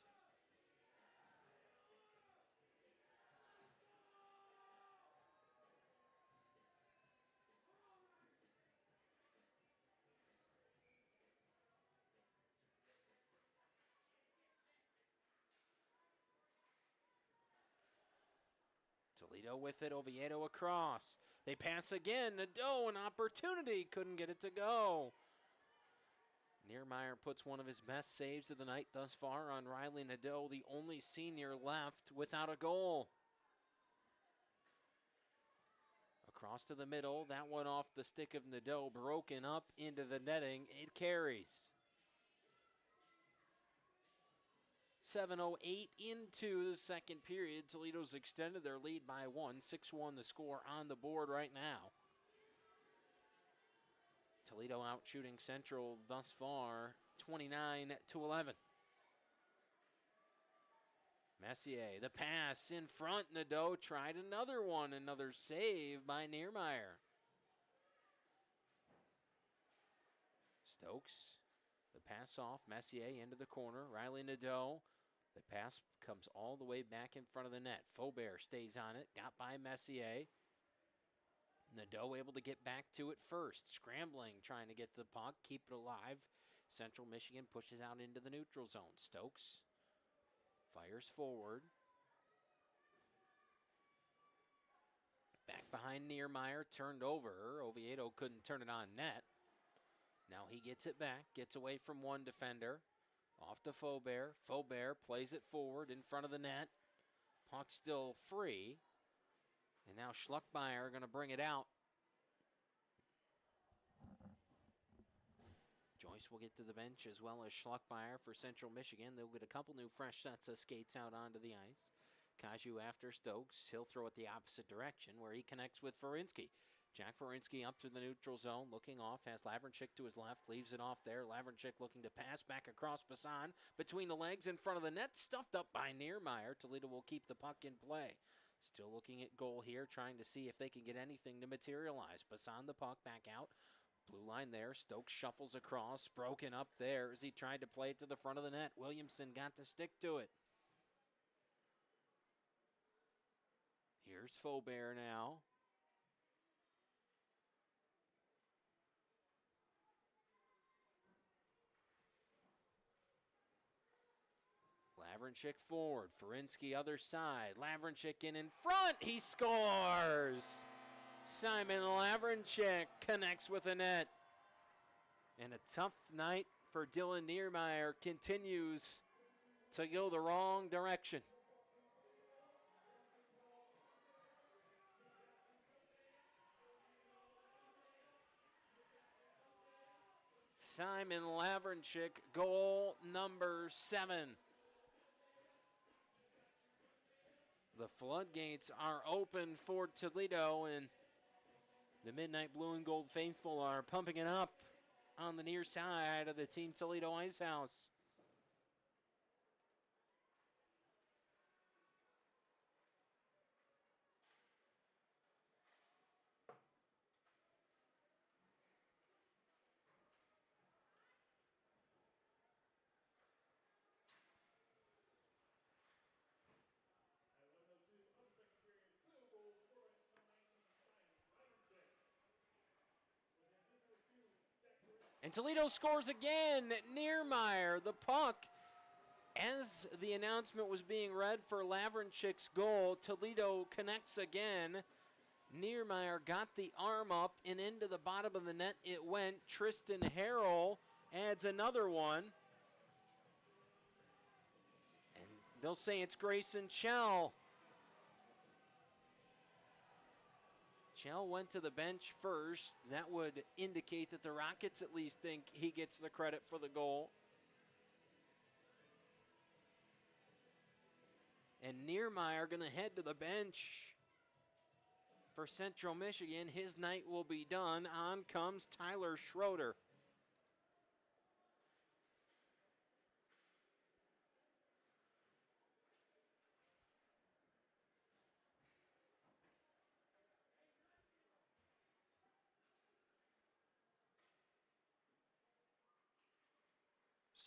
Speaker 3: Toledo with it, Oviedo across. They pass again. Nadeau, an opportunity. Couldn't get it to go. Niermeyer puts one of his best saves of the night thus far on Riley Nadeau, the only senior left without a goal. Across to the middle, that one off the stick of Nadeau, broken up into the netting. It carries. 7:08 into the second period. Toledo's extended their lead by 1. 6-1 the score on the board right now. Toledo out shooting Central thus far, 29-11. Messier, the pass in front. Nadeau tried another one. Another save by Niermeyer. Stokes, the pass off. Messier into the corner. Riley Nadeau. The pass comes all the way back in front of the net. Faubert stays on it. Got by Messier. Nadeau able to get back to it first. Scrambling, trying to get the puck, keep it alive. Central Michigan pushes out into the neutral zone. Stokes fires forward. Back behind Niermeyer, turned over. Oviedo couldn't turn it on net. Now he gets it back, gets away from one defender. Off to Faubert. Faubert plays it forward in front of the net. Puck still free. And now Schluckmeyer going to bring it out. Joyce will get to the bench as well as Schluckmeyer for Central Michigan. They'll get a couple new fresh sets of skates out onto the ice. Kaju after Stokes. He'll throw it the opposite direction where he connects with Ferinsky. Jack Ferinsky up to the neutral zone, looking off, has Lavrenchik to his left, leaves it off there. Lavrenchik looking to pass back across Bassan, between the legs in front of the net, stuffed up by Niermeyer. Toledo will keep the puck in play. Still looking at goal here, trying to see if they can get anything to materialize. Bassan the puck back out. Blue line there. Stokes shuffles across, broken up there as he tried to play it to the front of the net. Williamson got to stick to it. Here's Faubert now. Lavrenchik forward. Ferinsky other side. Lavrenchik in front. He scores! Simon Lavrenchik connects with the net. And a tough night for Dylan Niermeyer continues to go the wrong direction. Simon Lavrenchik, goal number 7. The floodgates are open for Toledo, and the Midnight Blue and Gold faithful are pumping it up on the near side of the Team Toledo Ice House. And Toledo scores again. Niermeyer, the puck. As the announcement was being read for Lavrenchik's goal, Toledo connects again. Niermeyer got the arm up and into the bottom of the net it went. Tristan Harrell adds another one. And they'll say it's Grayson Chell. Chell went to the bench first. That would indicate that the Rockets at least think he gets the credit for the goal. And Niermeyer going to head to the bench for Central Michigan. His night will be done. On comes Tyler Schroeder.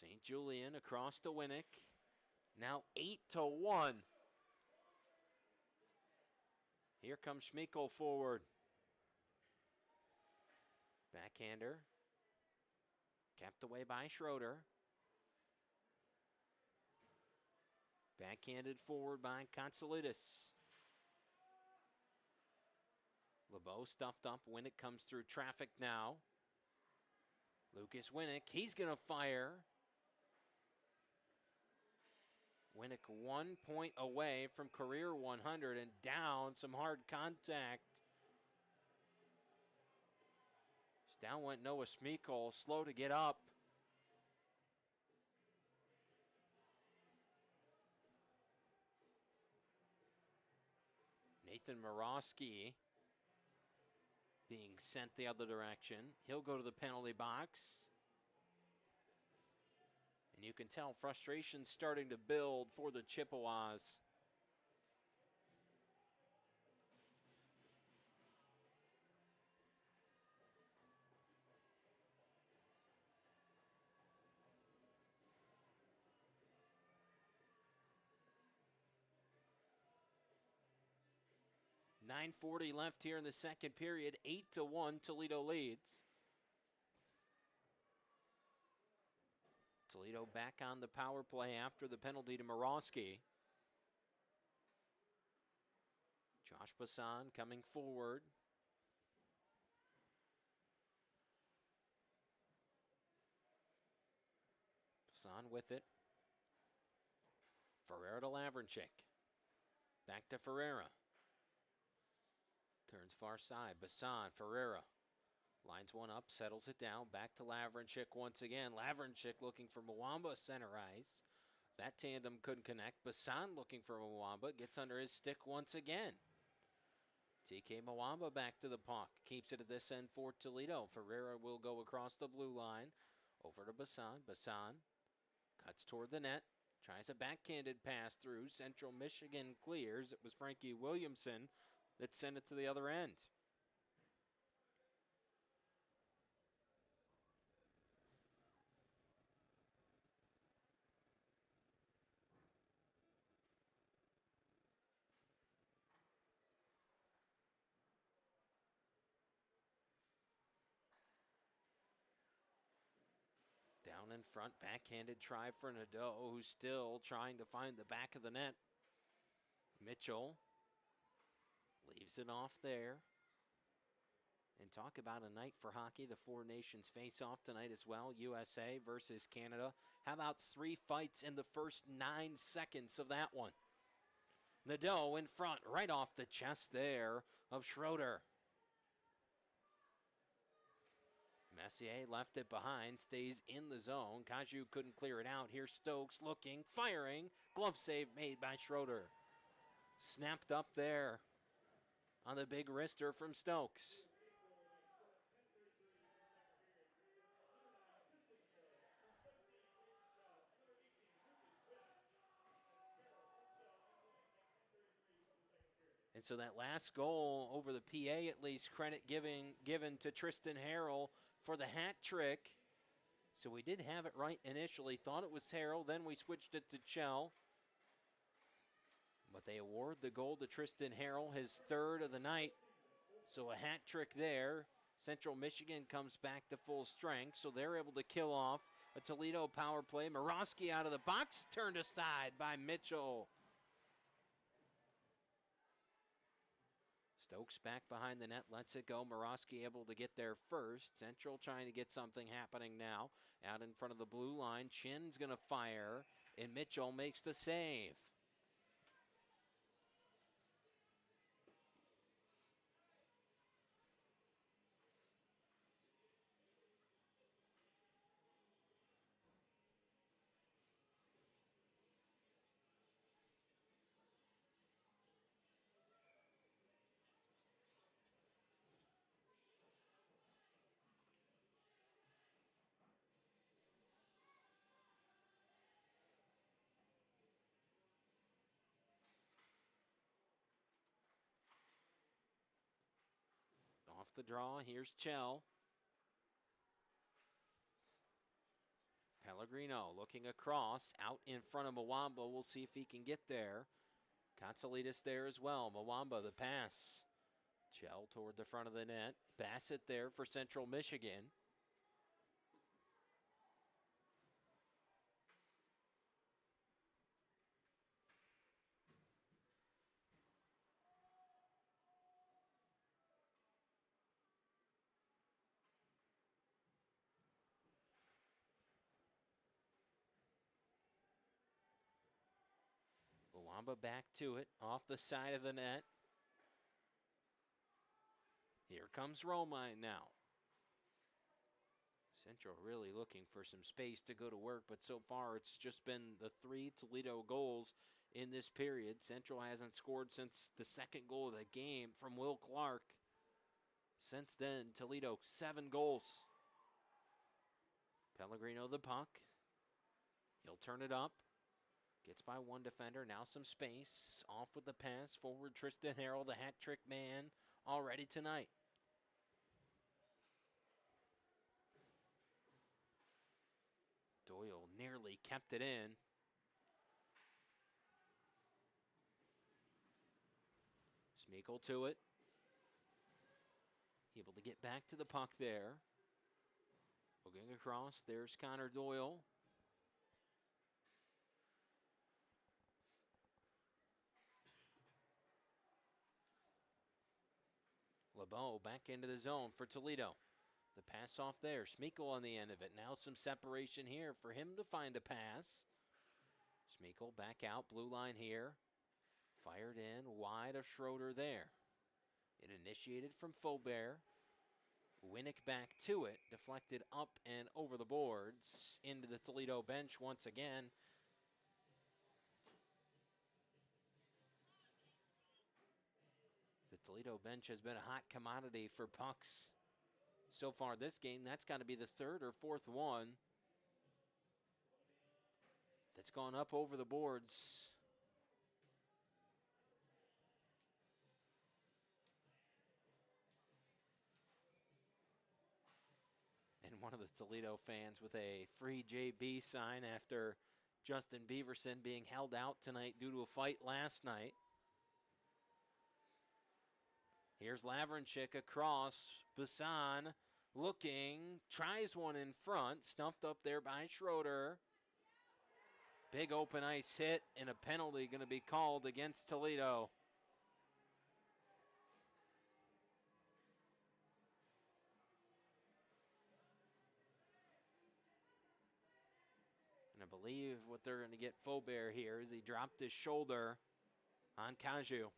Speaker 3: St. Julian across to Winnick. Now 8-1. Here comes Schmeichel forward. Backhander. Kept away by Schroeder. Backhanded forward by Konsolidis. LeBeau stuffed up. Winnick comes through traffic now. Lucas Winnick, he's going to fire. Winnick 1 point away from career 100 and down. Some hard contact. Down went Noah Smekol, slow to get up. Nathan Morosky being sent the other direction. He'll go to the penalty box. And you can tell frustration starting to build for the Chippewas. .940 left here in the second period. 8-1, Toledo leads. Toledo back on the power play after the penalty to Morosky. Josh Bassan coming forward. Bassan with it. Ferreira to Lavrinchik. Back to Ferreira. Turns far side. Bassan, Ferreira. Lines one up, settles it down. Back to Lavrinchik once again. Lavrinchik looking for Mwamba center ice. That tandem couldn't connect. Bassan looking for Mwamba. Gets under his stick once again. TK Mwamba back to the puck. Keeps it at this end for Toledo. Ferreira will go across the blue line. Over to Bassan. Bassan cuts toward the net. Tries a backhanded pass through. Central Michigan clears. It was Frankie Williamson that sent it to the other end. Down in front, backhanded try for Nadeau, who's still trying to find the back of the net. Mitchell leaves it off there. And talk about a night for hockey. The Four Nations face off tonight as well. USA versus Canada. How about 3 fights in the first 9 seconds of that one? Nadeau in front, right off the chest there of Schroeder. Messier left it behind, stays in the zone. Kaju couldn't clear it out. Here's Stokes looking, firing. Glove save made by Schroeder. Snapped up there on the big wrister from Stokes. And so that last goal over the PA, at least, credit given to Tristan Harrell for the hat trick. So we did have it right initially. Thought it was Harrell, then we switched it to Chell. But they award the goal to Tristan Harrell, his third of the night. So a hat trick there. Central Michigan comes back to full strength, so they're able to kill off a Toledo power play. Morosky out of the box, turned aside by Mitchell. Stokes back behind the net, lets it go. Morosky able to get there first. Central trying to get something happening now. Out in front of the blue line, Chin's going to fire, and Mitchell makes the save. Off the draw, here's Chell. Pellegrino looking across, out in front of Mwamba. We'll see if he can get there. Consolidis there as well. Mwamba, the pass. Chell toward the front of the net. Bassett there for Central Michigan. Wamba back to it, off the side of the net. Here comes Romine now. Central really looking for some space to go to work, but so far it's just been the 3 Toledo goals in this period. Central hasn't scored since the second goal of the game from Will Clark. Since then, Toledo 7 goals. Pellegrino the puck. He'll turn it up. Gets by one defender. Now some space. Off with the pass. Forward Tristan Harrell, the hat trick man, already tonight. Doyle nearly kept it in. Smeagol to it. Able to get back to the puck there. Looking across, there's Connor Doyle. LeBeau back into the zone for Toledo. The pass off there. Smeagol on the end of it. Now some separation here for him to find a pass. Smeagol back out. Blue line here. Fired in wide of Schroeder there. It initiated from Faubert. Winnick back to it. Deflected up and over the boards. Into the Toledo bench once again. The Toledo bench has been a hot commodity for pucks so far this game. That's got to be the third or fourth one that's gone up over the boards. And one of the Toledo fans with a free JB sign after Justin Beaverson being held out tonight due to a fight last night. Here's Lavrenchik across. Busan looking, tries one in front, stuffed up there by Schroeder. Big open ice hit, and a penalty going to be called against Toledo. And I believe what they're going to get Faubert here is he dropped his shoulder on Kaju.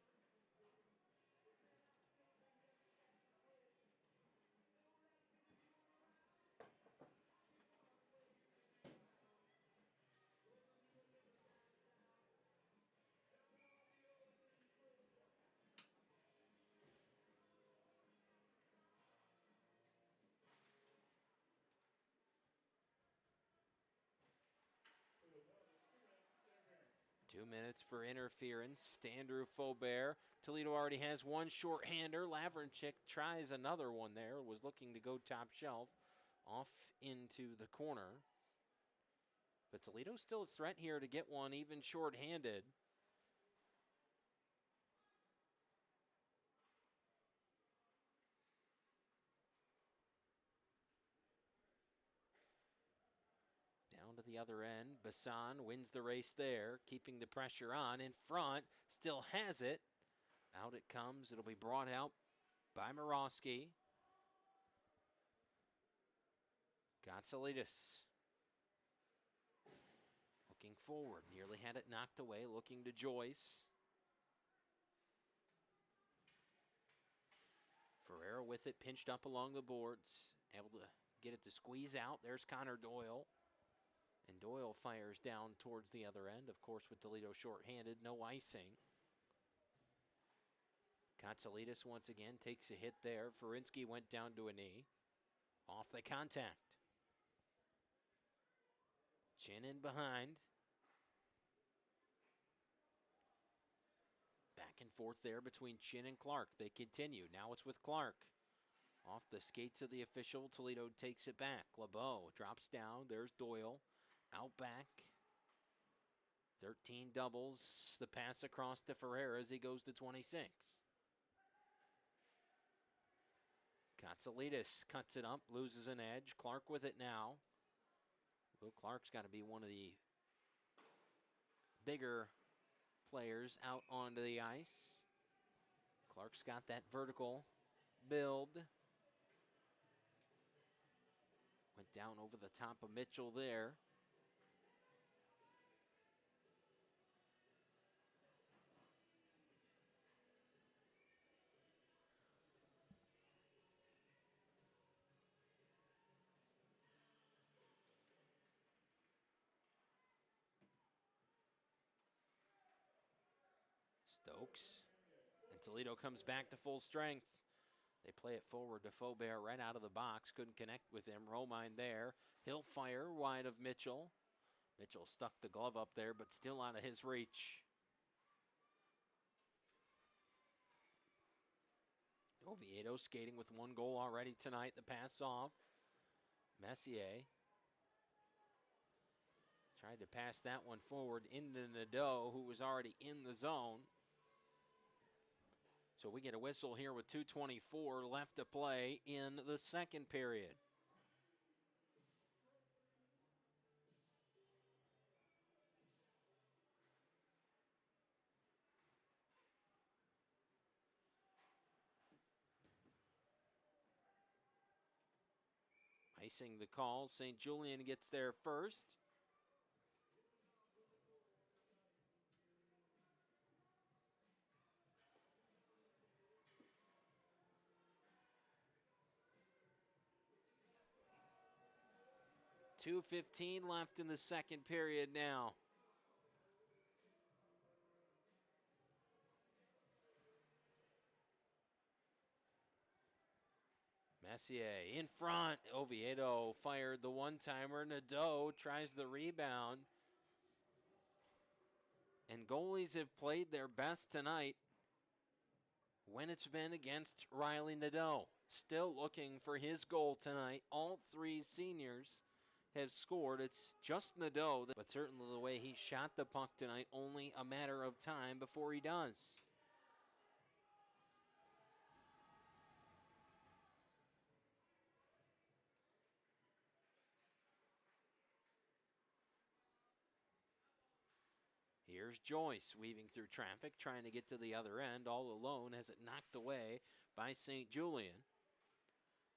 Speaker 3: 2 minutes for interference. Andrew Faubert. Toledo already has one shorthander. Lavrenchik tries another one there. Was looking to go top shelf. Off into the corner. But Toledo's still a threat here to get one even shorthanded. Down to the other end. Bassan wins the race there, keeping the pressure on. In front, still has it. Out it comes. It'll be brought out by Morosky. Gonzalidis. Looking forward. Nearly had it knocked away. Looking to Joyce. Ferreira with it. Pinched up along the boards. Able to get it to squeeze out. There's Connor Doyle. And Doyle fires down towards the other end. Of course, with Toledo shorthanded, no icing. Katsalidis once again takes a hit there. Ferinsky went down to a knee. Off the contact. Chin in behind. Back and forth there between Chin and Clark. They continue. Now it's with Clark. Off the skates of the official, Toledo takes it back. LeBeau drops down. There's Doyle. Out back. 13 doubles. The pass across to Ferreira as he goes to 26. Katsalidis cuts it up, loses an edge. Clark with it now. Will Clark's got to be one of the bigger players out onto the ice. Clark's got that vertical build. Went down over the top of Mitchell there. Stokes. And Toledo comes back to full strength. They play it forward to Faubert right out of the box. Couldn't connect with him. Romine there. He'll fire wide of Mitchell. Mitchell stuck the glove up there, but still out of his reach. Oviedo skating with one goal already tonight. The pass off. Messier tried to pass that one forward into Nadeau, who was already in the zone. So we get a whistle here with 2:24 left to play in the second period. Icing the call. St. Julian gets there first. .2:15 left in the second period now. Messier in front. Oviedo fired the one-timer. Nadeau tries the rebound. And goalies have played their best tonight when it's been against Riley Nadeau. Still looking for his goal tonight. All three seniors have scored. It's just Nadeau, but certainly the way he shot the puck tonight, only a matter of time before he does. Here's Joyce weaving through traffic, trying to get to the other end, all alone, has it knocked away by St. Julian.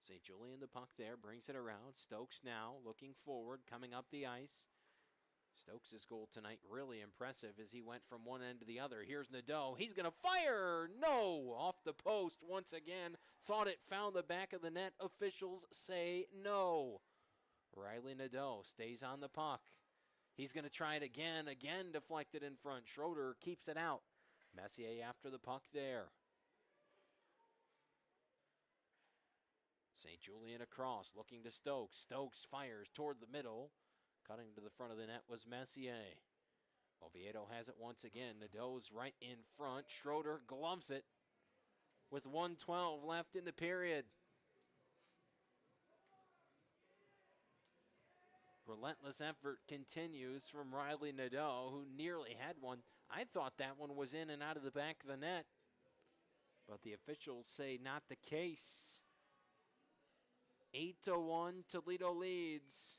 Speaker 3: St. Julian, the puck there, brings it around. Stokes now looking forward, coming up the ice. Stokes' goal tonight really impressive as he went from one end to the other. Here's Nadeau. He's going to fire. No! Off the post once again. Thought it found the back of the net. Officials say no. Riley Nadeau stays on the puck. He's going to try it again. Again deflected in front. Schroeder keeps it out. Messier after the puck there. St. Julian across, looking to Stokes. Stokes fires toward the middle. Cutting to the front of the net was Messier. Oviedo has it once again. Nadeau's right in front. Schroeder gloves it with 1:12 left in the period. Relentless effort continues from Riley Nadeau, who nearly had one. I thought that one was in and out of the back of the net, but the officials say not the case. 8-1, Toledo leads.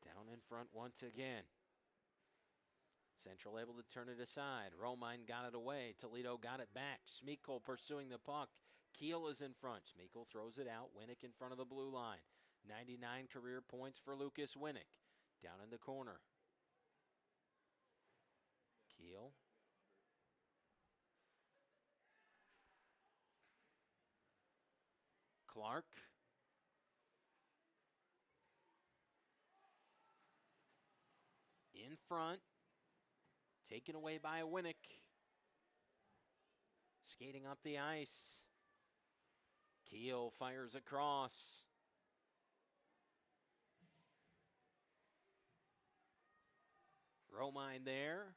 Speaker 3: Down in front once again. Central able to turn it aside. Romine got it away. Toledo got it back. Schmeichel pursuing the puck. Keel is in front. Schmeichel throws it out. Winnick in front of the blue line. 99 career points for Lucas Winnick. Down in the corner. Keel. Clark. In front. Taken away by Winnick. Skating up the ice. Keel fires across. Romine there.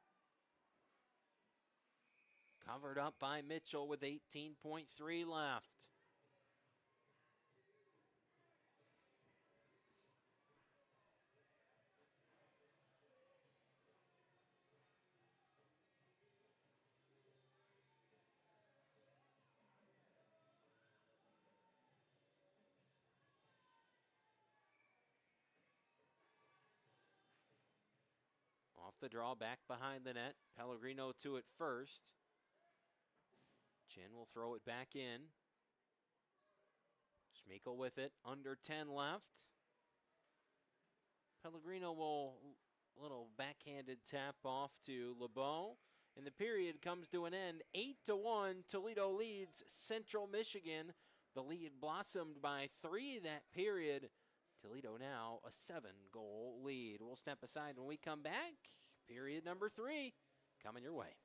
Speaker 3: Covered up by Mitchell with 18.3 left. Off the draw, back behind the net. Pellegrino to it first. Chin will throw it back in. Schmeichel with it, under 10 left. Pellegrino will, a little backhanded tap off to LeBeau. And the period comes to an end. 8-1, Toledo leads Central Michigan. The lead blossomed by 3 that period Toledo now a 7-goal lead. We'll step aside when we come back. Period number 3 coming your way.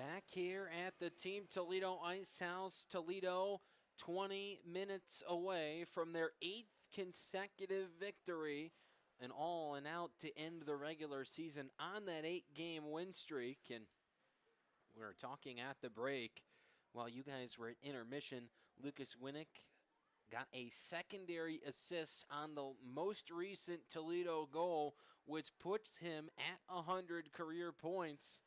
Speaker 3: Back here at the Team Toledo Ice House, Toledo 20 minutes away from their 8th consecutive victory, and all and out to end the regular season on that 8-game win streak. And we were talking at the break while you guys were at intermission. Lucas Winnick got a secondary assist on the most recent Toledo goal, which puts him at 100 career points.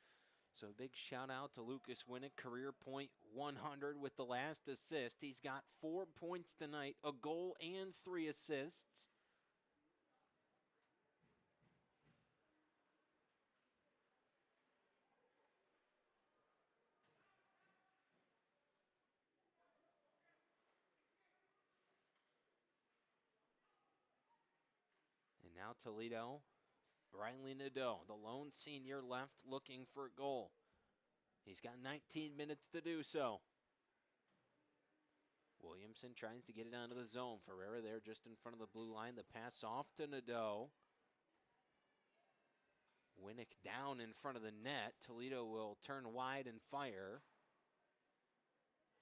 Speaker 3: So big shout out to Lucas Winnick, career point 100 with the last assist. He's got 4 points tonight, a goal and 3 assists. And now Toledo, Riley Nadeau, the lone senior left looking for a goal. He's got 19 minutes to do so. Williamson tries to get it onto the zone. Ferreira there just in front of the blue line. The pass off to Nadeau. Winnick down in front of the net. Toledo will turn wide and fire.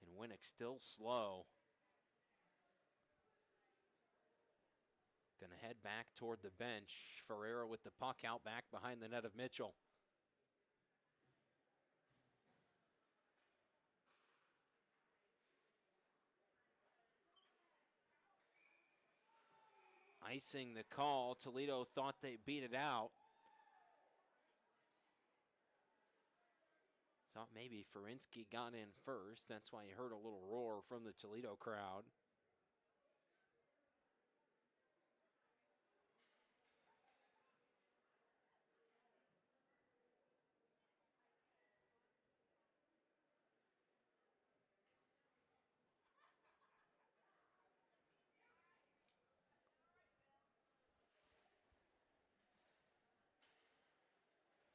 Speaker 3: And Winnick still slow. Gonna head back toward the bench. Ferreira with the puck out back behind the net of Mitchell. Icing the call. Toledo thought they beat it out. Thought maybe Ferinsky got in first. That's why you heard a little roar from the Toledo crowd.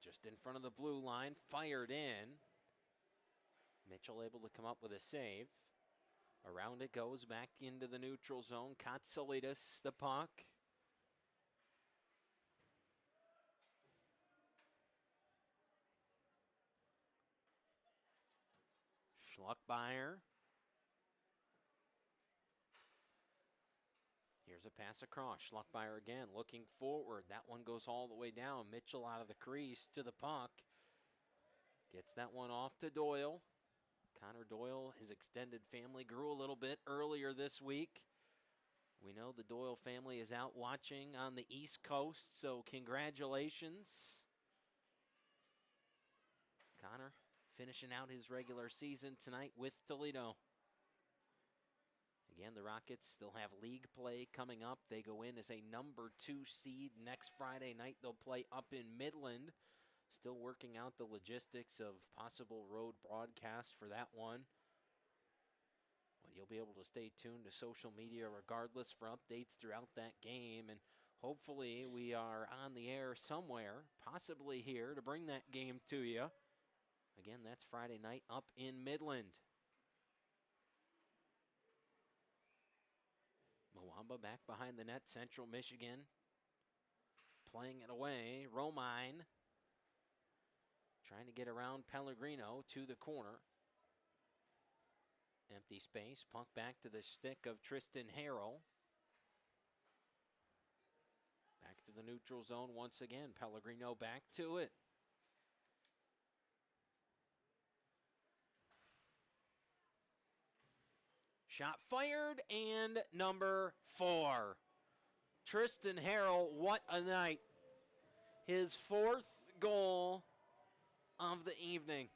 Speaker 3: Just in front of the blue line, fired in. Mitchell able to come up with a save. Around it goes, back into the neutral zone. Katsalidas, the puck. Schluckmeyer. Here's a pass across. Schluckmeyer again looking forward. That one goes all the way down. Mitchell out of the crease to the puck. Gets that one off to Doyle. Connor Doyle, his extended family, grew a little bit earlier this week. We know the Doyle family is out watching on the East Coast, so congratulations. Connor finishing out his regular season tonight with Toledo. Again, the Rockets still have league play coming up. They go in as a number 2 seed next Friday night. They'll play up in Midland. Still working out the logistics of possible road broadcast for that one. Well, you'll be able to stay tuned to social media regardless for updates throughout that game. And hopefully we are on the air somewhere, possibly here, to bring that game to you. Again, that's Friday night up in Midland. Mwamba back behind the net, Central Michigan. Playing it away, Romine. Trying to get around Pellegrino to the corner. Empty space, puck back to the stick of Tristan Harrell. Back to the neutral zone once again. Pellegrino back to it. Shot fired, and number 4. Tristan Harrell, what a night. His 4th goal of the evening.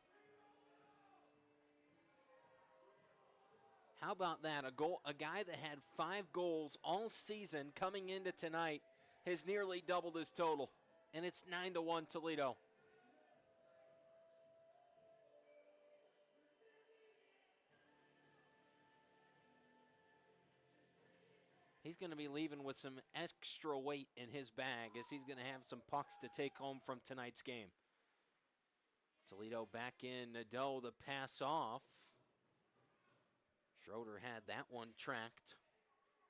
Speaker 3: How about that? A guy that had 5 goals all season coming into tonight has nearly doubled his total, and it's 9-1 Toledo. He's going to be leaving with some extra weight in his bag as he's going to have some pucks to take home from tonight's game. Toledo back in. Nadeau, the pass off. Schroeder had that one tracked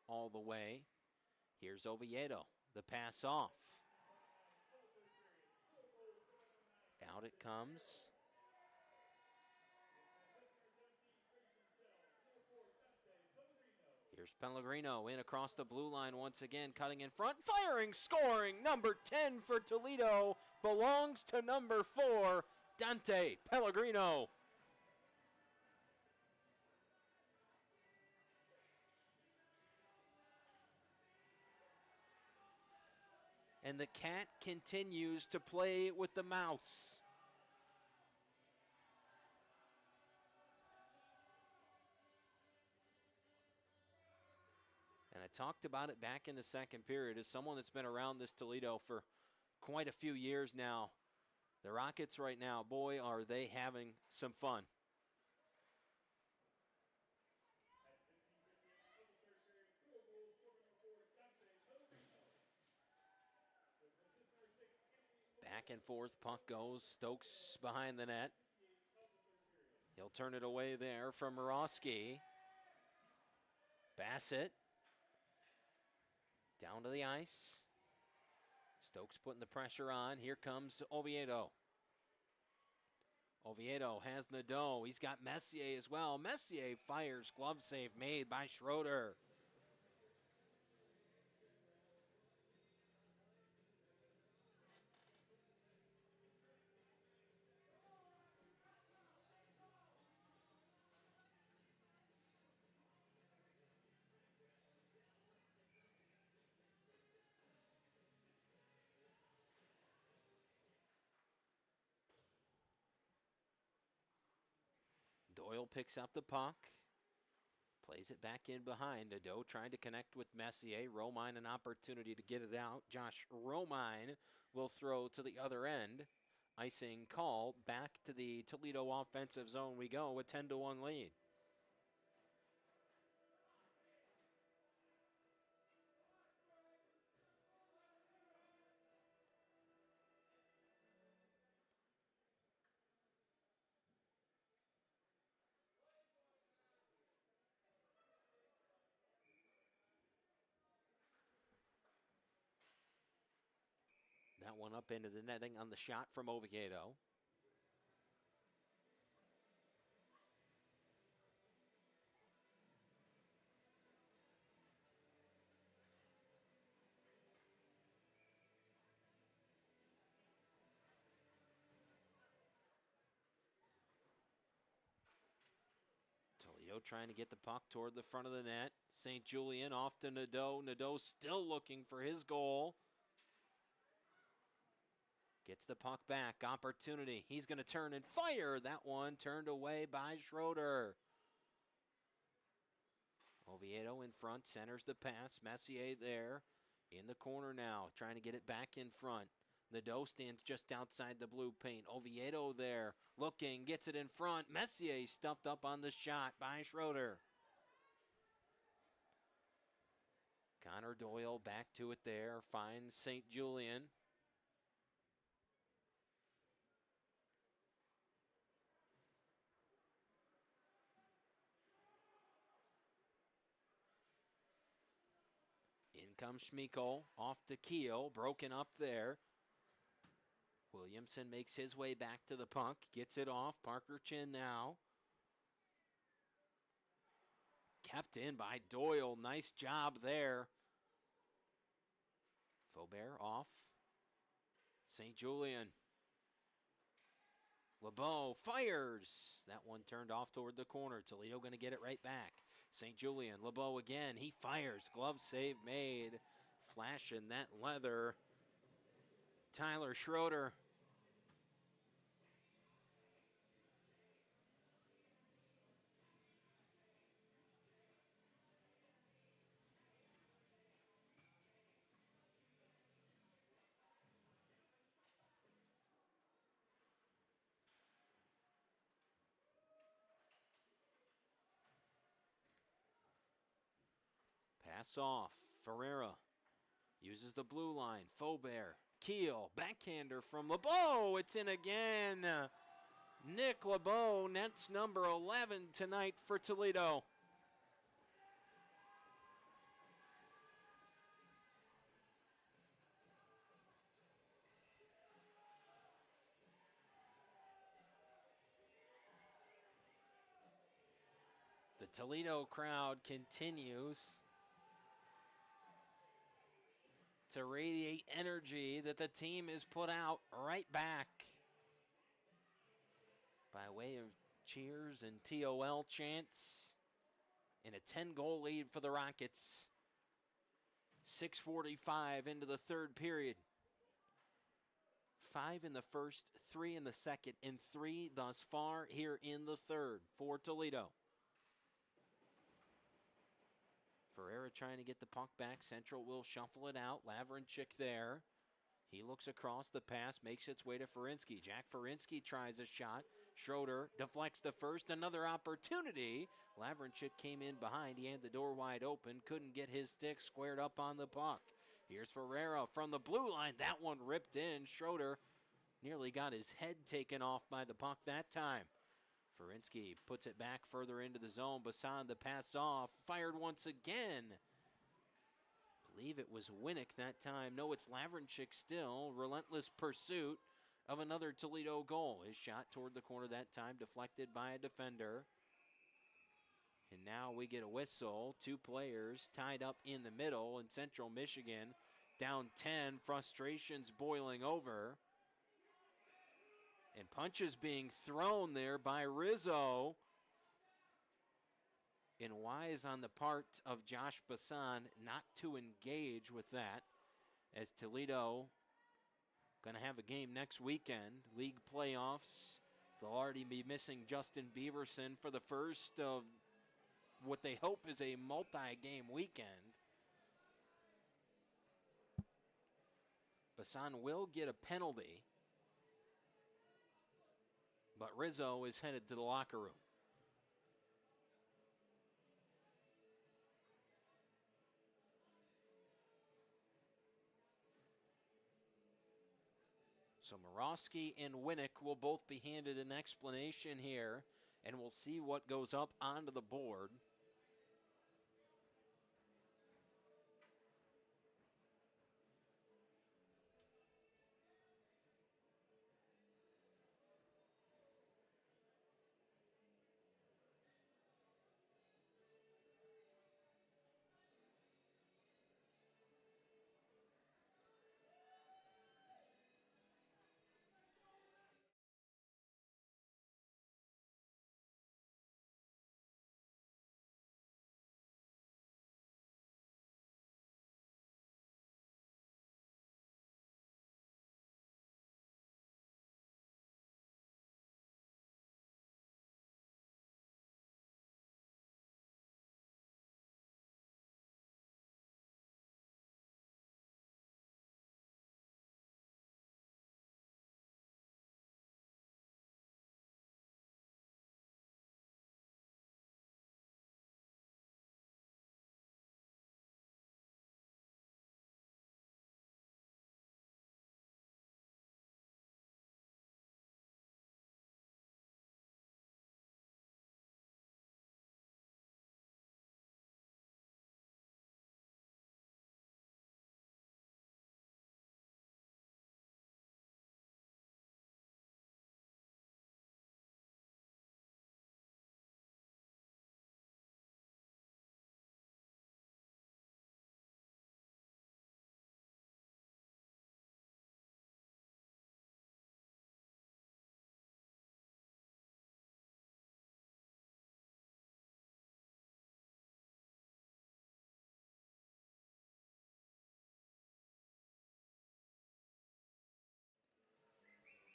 Speaker 3: all the way. Here's Oviedo, the pass off. Out it comes. Here's Pellegrino in across the blue line once again, cutting in front, firing, scoring. Number 10 for Toledo belongs to number 4, Dante Pellegrino. And the cat continues to play with the mouse. And I talked about it back in the second period as someone that's been around this Toledo for quite a few years now. The Rockets right now, boy, are they having some fun. Back and forth, puck goes. Stokes behind the net. He'll turn it away there from Morosky. Bassett down to the ice. Stokes putting the pressure on. Here comes Oviedo. Oviedo has Nadeau. He's got Messier as well. Messier fires. Glove save made by Schroeder. Doyle picks up the puck. Plays it back in behind. Nadeau trying to connect with Messier. Romine an opportunity to get it out. Josh Romine will throw to the other end. Icing call. Back to the Toledo offensive zone we go with 10-1 lead. That one up into the netting on the shot from Oviedo. Toledo trying to get the puck toward the front of the net. St. Julian off to Nadeau. Nadeau still looking for his goal. Gets the puck back. Opportunity. He's going to turn and fire. That one turned away by Schroeder. Oviedo in front. Centers the pass. Messier there. In the corner now. Trying to get it back in front. Nadeau stands just outside the blue paint. Oviedo there. Looking. Gets it in front. Messier stuffed up on the shot by Schroeder. Connor Doyle back to it there. Finds St. Julian. In comes Schmeiko, off to Keel, broken up there. Williamson makes his way back to the puck, gets it off. Parker Chin now. Kept in by Doyle, nice job there. Faubert off. St. Julian. LeBeau fires. That one turned off toward the corner. Toledo going to get it right back. St. Julian, LeBeau again. He fires. Glove save made. Flashing that leather. Tyler Schroeder. Pass off. Ferreira uses the blue line. Faubert. Keel. Backhander from LeBeau. It's in again. Nick LeBeau nets number 11 tonight for Toledo. The Toledo crowd continues to radiate energy that the team has put out right back by way of cheers and TOL chants in a 10-goal lead for the Rockets. 6:45 into the third period. 5 in the first, 3 in the second, and 3 thus far here in the third for Toledo. Ferreira trying to get the puck back. Central will shuffle it out. Lavrinchik there. He looks across. The pass makes its way to Ferinsky. Jack Ferinsky tries a shot. Schroeder deflects the first. Another opportunity. Lavrinchik came in behind. He had the door wide open. Couldn't get his stick squared up on the puck. Here's Ferreira from the blue line. That one ripped in. Schroeder nearly got his head taken off by the puck that time. Ferinsky puts it back further into the zone. Bassan the pass off. Fired once again. Believe it was Winnick that time. No, it's Lavrinchik still. Relentless pursuit of another Toledo goal. His shot toward the corner that time deflected by a defender. And now we get a whistle. 2 players tied up in the middle in Central Michigan. Down 10. Frustrations boiling over. And punches being thrown there by Rizzo. And wise on the part of Josh Bassan not to engage with that, as Toledo going to have a game next weekend. League playoffs. They'll already be missing Justin Beaverson for the first of what they hope is a multi-game weekend. Bassan will get a penalty, but Rizzo is headed to the locker room. So Morosky and Winnick will both be handed an explanation here, and we'll see what goes up onto the board.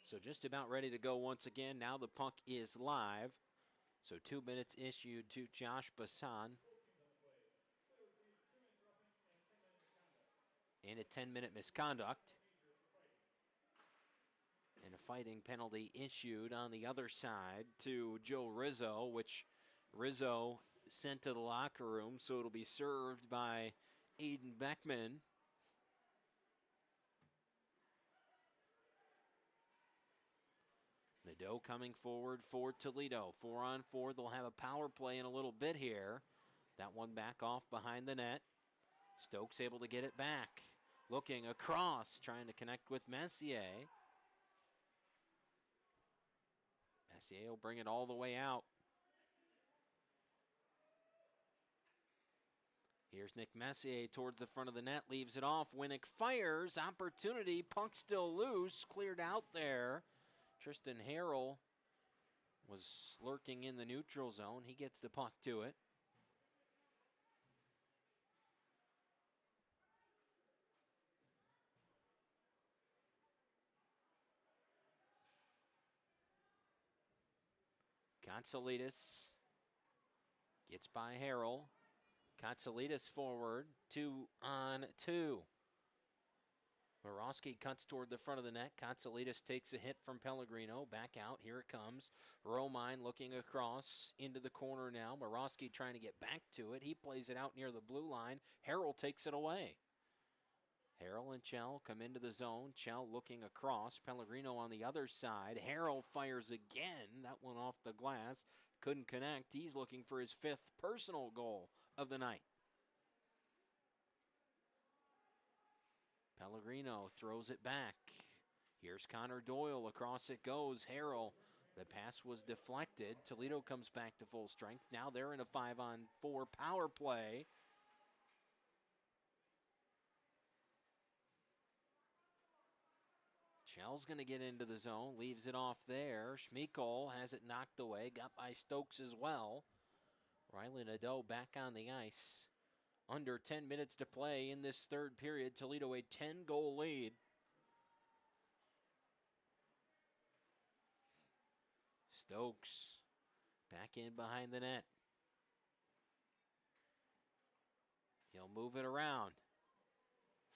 Speaker 3: So just about ready to go once again. Now the puck is live. So 2 minutes issued to Josh Bassan. And a 10-minute misconduct. And a fighting penalty issued on the other side to Joe Rizzo, which Rizzo sent to the locker room. So it'll be served by Aiden Beckman. Nadeau coming forward for Toledo. 4-on-4. They'll have a power play in a little bit here. That one back off behind the net. Stokes able to get it back. Looking across, trying to connect with Messier. Messier will bring it all the way out. Here's Nick Messier towards the front of the net, leaves it off. Winnick fires, opportunity, puck still loose, cleared out there. Tristan Harrell was lurking in the neutral zone. He gets the puck to it. Kotsalitis gets by Harrell. Kotsalitis forward, 2-on-2. Morosky cuts toward the front of the net. Kotsalitis takes a hit from Pellegrino. Back out, here it comes. Romine looking across into the corner now. Morosky trying to get back to it. He plays it out near the blue line. Harrell takes it away. Harrell and Chell come into the zone. Chell looking across. Pellegrino on the other side. Harrell fires again. That one off the glass. Couldn't connect. He's looking for his 5th personal goal of the night. Pellegrino throws it back. Here's Connor Doyle. Across it goes. Harrell. The pass was deflected. Toledo comes back to full strength. Now they're in a 5-on-4 power play. Chell's going to get into the zone. Leaves it off there. Schmeikol has it knocked away. Got by Stokes as well. Riley Nadeau back on the ice. Under 10 minutes to play in this third period. Toledo a 10-goal lead. Stokes back in behind the net. He'll move it around.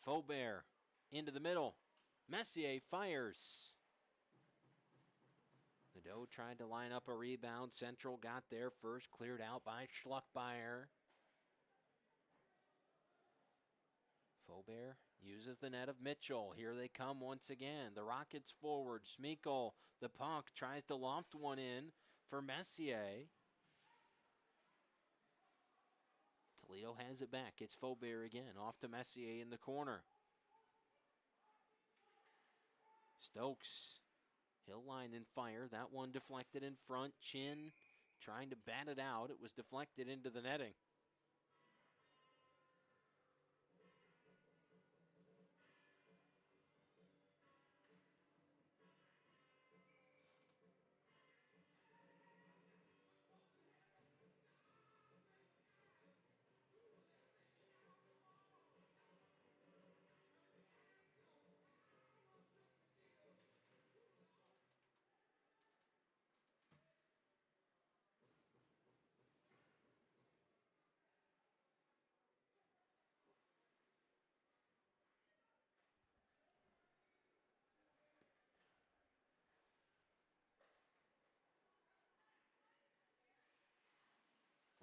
Speaker 3: Faubert into the middle. Messier fires. Nadeau tried to line up a rebound. Central got there first. Cleared out by Schluckmeyer. Faubert uses the net of Mitchell. Here they come once again. The Rockets forward. Schmeikol, the puck, tries to loft one in for Messier. Toledo has it back. It's Faubert again. Off to Messier in the corner. Stokes, he'll line and fire. That one deflected in front. Chin trying to bat it out. It was deflected into the netting.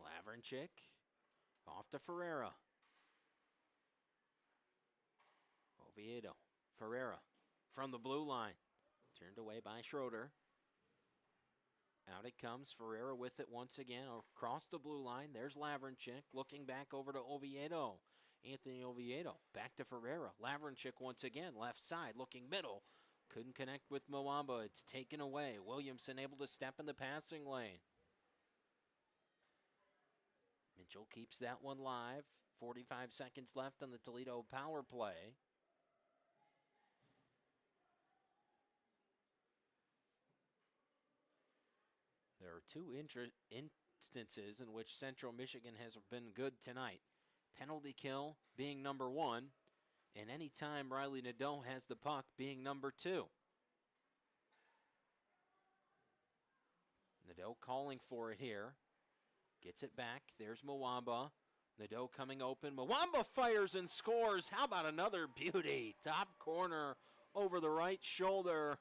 Speaker 3: Lavrenchik off to Ferreira. Oviedo. Ferreira from the blue line. Turned away by Schroeder. Out it comes. Ferreira with it once again across the blue line. There's Lavrenchik looking back over to Oviedo. Anthony Oviedo back to Ferreira. Lavrenchik once again left side looking middle. Couldn't connect with Mwamba. It's taken away. Williamson able to step in the passing lane. Mitchell keeps that one live. 45 seconds left on the Toledo power play. There are two instances in which Central Michigan has been good tonight. Penalty kill being number 1, and any time Riley Nadeau has the puck being number 2. Nadeau calling for it here. Gets it back. There's Mwamba. Nadeau coming open. Mwamba fires and scores. How about another beauty? Top corner over the right shoulder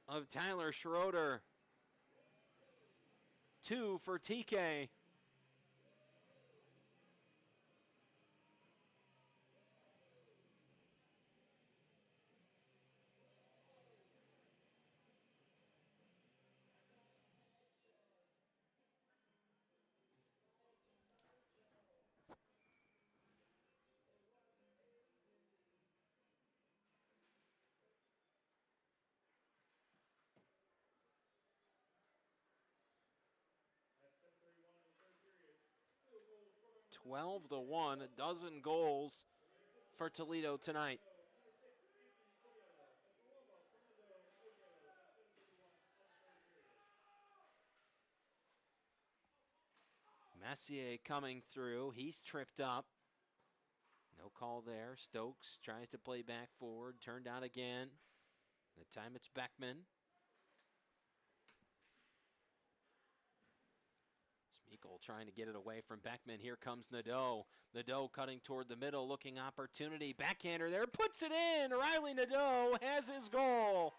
Speaker 3: of Tyler Schroeder. 2 for TK. 12-1, a dozen goals for Toledo tonight. Messier coming through. He's tripped up. No call there. Stokes tries to play back forward. Turned out again. This time it's Beckman. Smeagol trying to get it away from Beckman. Here comes Nadeau. Nadeau cutting toward the middle, looking opportunity. Backhander there, puts it in. Riley Nadeau has his goal.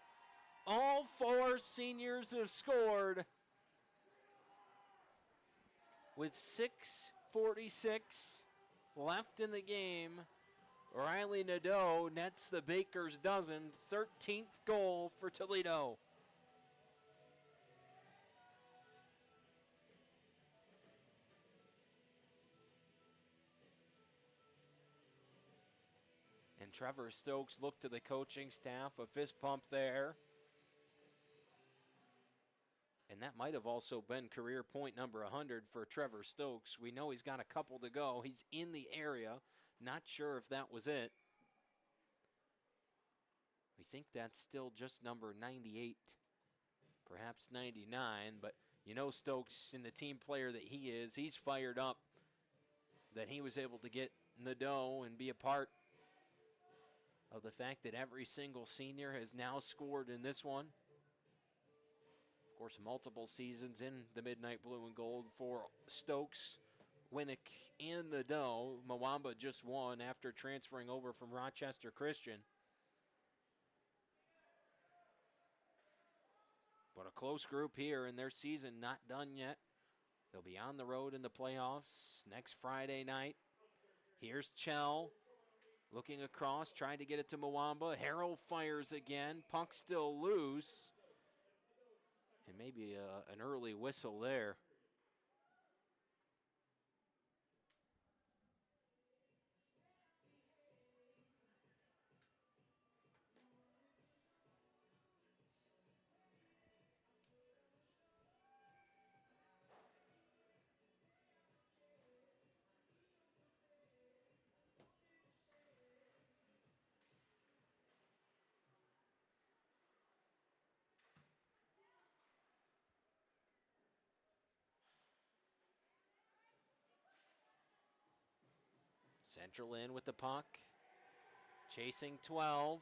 Speaker 3: All four seniors have scored. With 6:46 left in the game, Riley Nadeau nets the Baker's dozen, 13th goal for Toledo. And Trevor Stokes looked to the coaching staff, a fist pump there. And that might have also been career point number 100 for Trevor Stokes. We know he's got a couple to go. He's in the area. Not sure if that was it. We think that's still just number 98, perhaps 99. But you know Stokes, in the team player that he is, he's fired up that he was able to get Nadeau and be a part of the fact that every single senior has now scored in this one. Of course, multiple seasons in the Midnight Blue and Gold for Stokes, Winnick, and Nadeau. Mwamba just won after transferring over from Rochester Christian. But a close group here, and their season not done yet. They'll be on the road in the playoffs next Friday night. Here's Chell. Looking across, trying to get it to Mwamba. Harrell fires again. Puck still loose. And maybe an early whistle there. Central in with the puck. Chasing 12.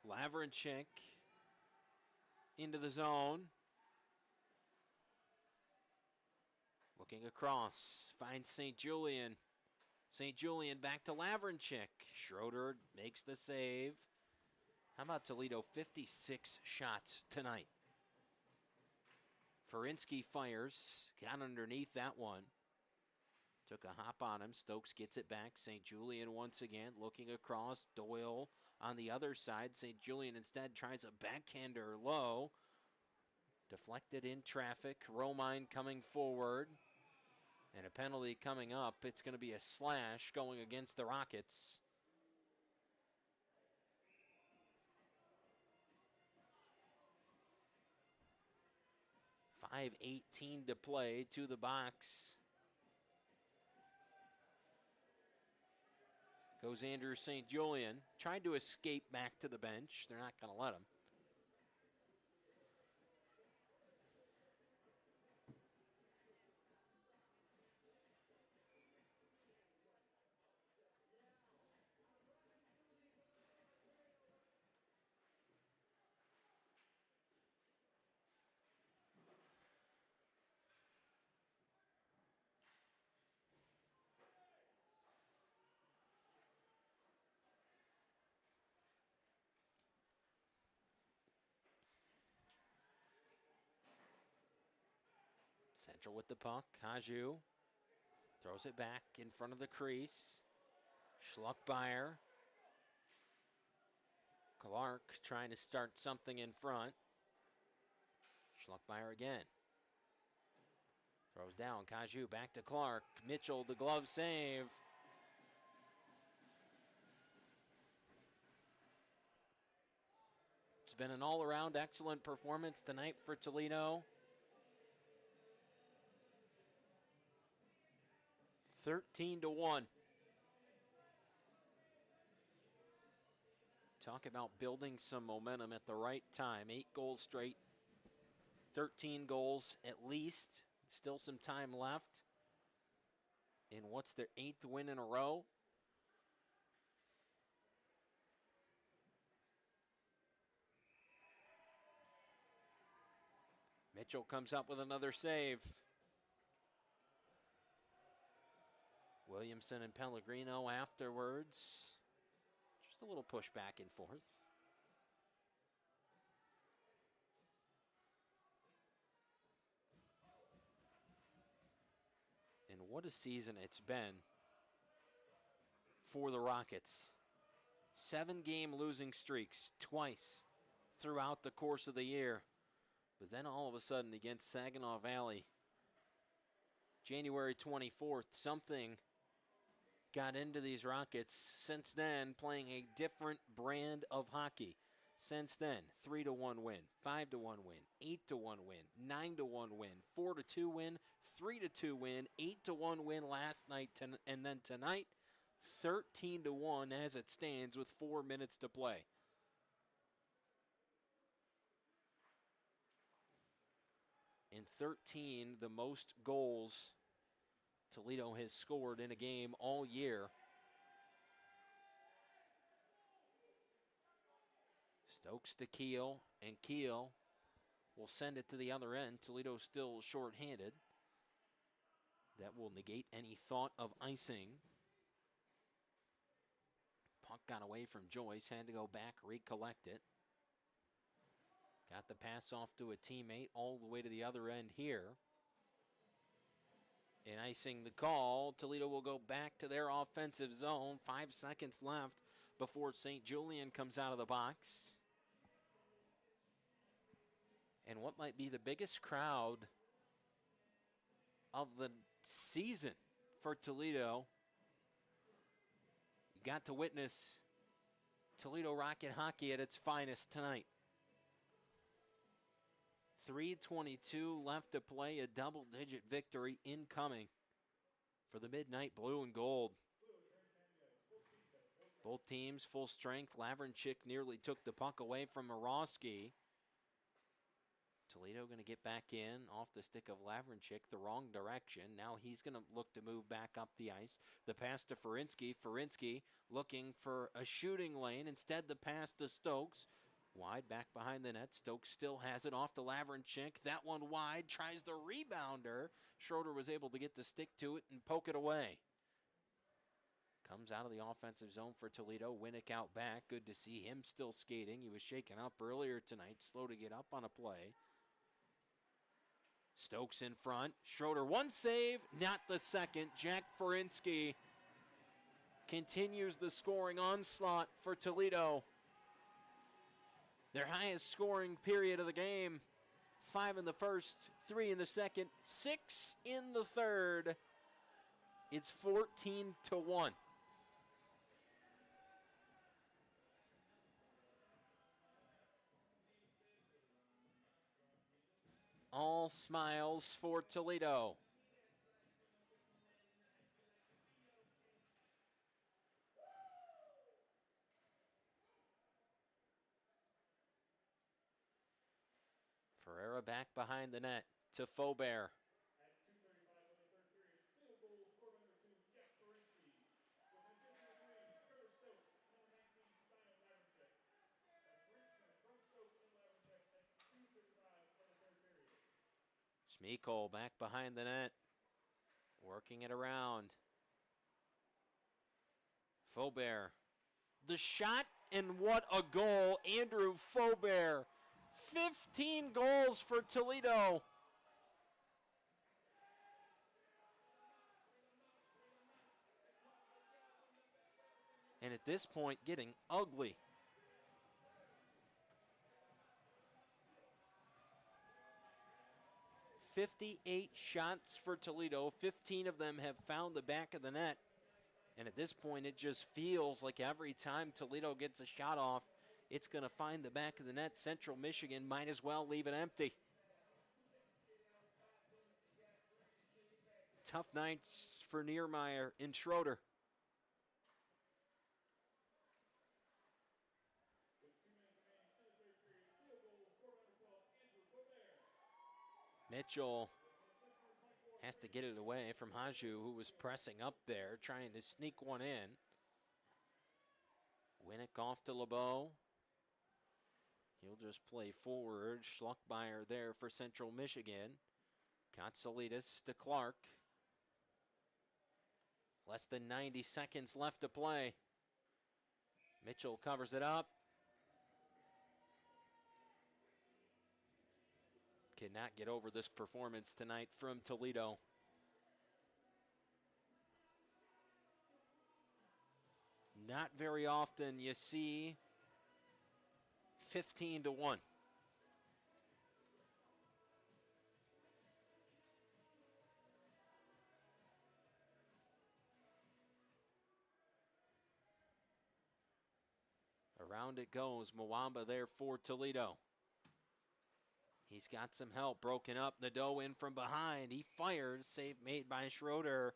Speaker 3: Lavrinchik into the zone. Looking across. Finds St. Julian. St. Julian back to Lavrinchik. Schroeder makes the save. How about Toledo? 56 shots tonight. Ferinsky fires, got underneath that one. Took a hop on him. Stokes gets it back. St. Julian once again looking across. Doyle on the other side. St. Julian instead tries a backhander low. Deflected in traffic. Romine coming forward. And a penalty coming up. It's going to be a slash going against the Rockets. 5:18 to play, to the box. Goes Andrew St. Julian. Tried to escape back to the bench. They're not going to let him. Central with the puck. Haju throws it back in front of the crease. Schluckmeyer. Clark trying to start something in front. Schluckmeyer again. Throws down. Kaju back to Clark. Mitchell, the glove save. It's been an all-around excellent performance tonight for Toledo. 13-1. Talk about building some momentum at the right time. 8 goals straight, 13 goals at least. Still some time left. In what's their 8th win in a row? Mitchell comes up with another save. Williamson and Pellegrino afterwards. Just a little push back and forth. And what a season it's been for the Rockets. 7-game losing streaks twice throughout the course of the year. But then all of a sudden against Saginaw Valley, January 24th, something got into these Rockets. Since then, playing a different brand of hockey. Since then, 3-1 win, 5-1 win, 8-1 win, 9-1 win, 4-2 win, 3-2 win, 8-1 win last night, and then tonight, 13-1 as it stands with 4 minutes to play. In 13, the most goals Toledo has scored in a game all year. Stokes to Keel, and Keel will send it to the other end. Toledo still shorthanded. That will negate any thought of icing. Puck got away from Joyce, had to go back, recollect it. Got the pass off to a teammate all the way to the other end here. And icing the call, Toledo will go back to their offensive zone. 5 seconds left before St. Julian comes out of the box. And what might be the biggest crowd of the season for Toledo. You got to witness Toledo Rocket hockey at its finest tonight. 3:22 left to play, a double-digit victory incoming for the Midnight Blue and Gold. Both teams full strength. Lavrenchik nearly took the puck away from Morosky. Toledo going to get back in off the stick of Lavrenchik, the wrong direction. Now he's going to look to move back up the ice. The pass to Ferinsky. Ferinsky looking for a shooting lane. Instead, the pass to Stokes. Wide back behind the net. Stokes still has it off to Lavrenchik. That one wide. Tries the rebounder. Schroeder was able to get the stick to it and poke it away. Comes out of the offensive zone for Toledo. Winnick out back. Good to see him still skating. He was shaken up earlier tonight. Slow to get up on a play. Stokes in front. Schroeder, one save, not the second. Jack Ferinsky continues the scoring onslaught for Toledo. Their highest scoring period of the game. 5 in the first, 3 in the second, 6 in the third. It's 14-1. All smiles for Toledo. Ferreira back behind the net to Faubert.
Speaker 2: At 2:35 of the third period, field goal scored by number 2, Jack Ferinsky. With an assist number 3, Trevor Stokes, number 19, Simon Lavrenchik. That's Ferinsky from Stokes and Lavrenchik at 2:35 of the third period.
Speaker 3: Schmeikol back behind the net, working it around. Faubert, the shot, and what a goal. Andrew Faubert, 15 goals for Toledo. And at this point, getting ugly. "58 shots for Toledo. 15 of them have found the back of the net. And at this point, it just feels like every time Toledo gets a shot off, it's going to find the back of the net. Central Michigan might as well leave it empty. tough nights for Niermeyer and Schroeder. Mitchell has to get it away from Haju, who was pressing up there, trying to sneak one in. Winnick off to LeBeau. He'll just play forward. Schluckmeyer there for Central Michigan. Katsalitis to Clark. Less than 90 seconds left to play. Mitchell covers it up. Cannot get over this performance tonight from Toledo. Not very often you see 15-1. Around it goes. Mwamba there for Toledo. He's got some help. Broken up. Nadeau in from behind. He fires. Save made by Schroeder.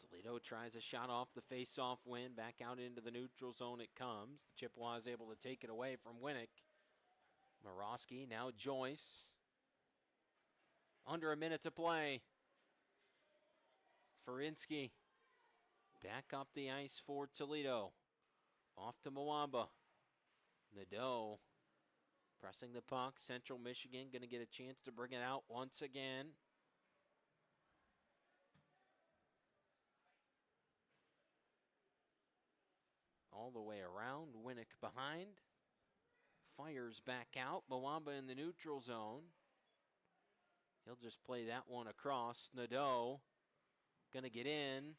Speaker 3: Toledo tries a shot off the face-off win. Back out into the neutral zone it comes. The Chippewa is able to take it away from Winnick. Morosky, now Joyce. Under a minute to play. Ferinsky back up the ice for Toledo. Off to Mwamba. Nadeau pressing the puck. Central Michigan going to get a chance to bring it out once again. All the way around. Winnick behind. Fires back out. Mwamba in the neutral zone. He'll just play that one across. Nadeau going to get in.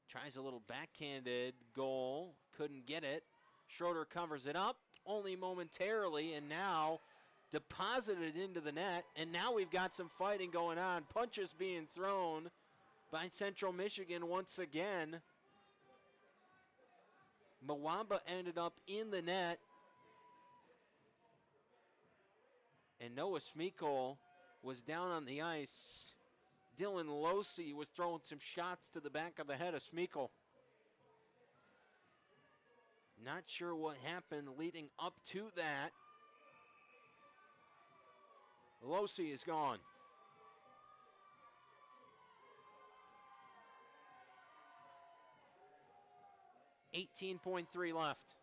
Speaker 3: Tries a little backhanded goal. Couldn't get it. Schroeder covers it up only momentarily and now deposited into the net. And now we've got some fighting going on. Punches being thrown by Central Michigan once again. Mwamba ended up in the net. And Noah Smikol was down on the ice. Dylan Losey was throwing some shots to the back of the head of Smikol. Not sure what happened leading up to that. Losey is gone. 18.3 left.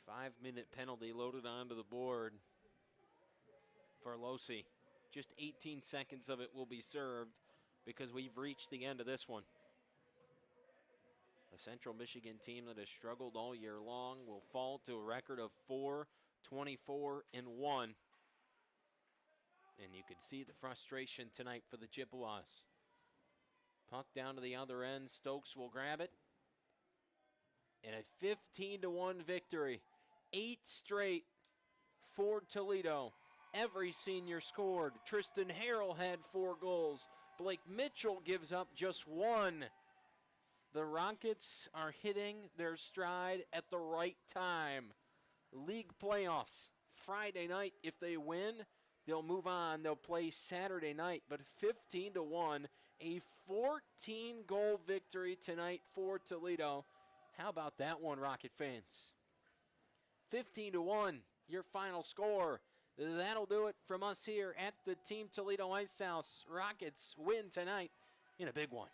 Speaker 3: Five-minute penalty loaded onto the board for Losey. Just 18 seconds of it will be served because we've reached the end of this one. The Central Michigan team that has struggled all year long will fall to a record of 4-24-1. And you can see the frustration tonight for the Chippewas. Puck down to the other end. Stokes will grab it. And a 15-1 victory. 8 straight for Toledo. Every senior scored. Tristan Harrell had 4 goals. Blake Mitchell gives up just 1. The Rockets are hitting their stride at the right time. League playoffs. Friday night, if they win, they'll move on. They'll play Saturday night. But 15-1 A 14-goal victory tonight for Toledo. How about that one, Rocket fans? 15-1, your final score. That'll do it from us here at the Team Toledo Ice House. Rockets win tonight in a big one.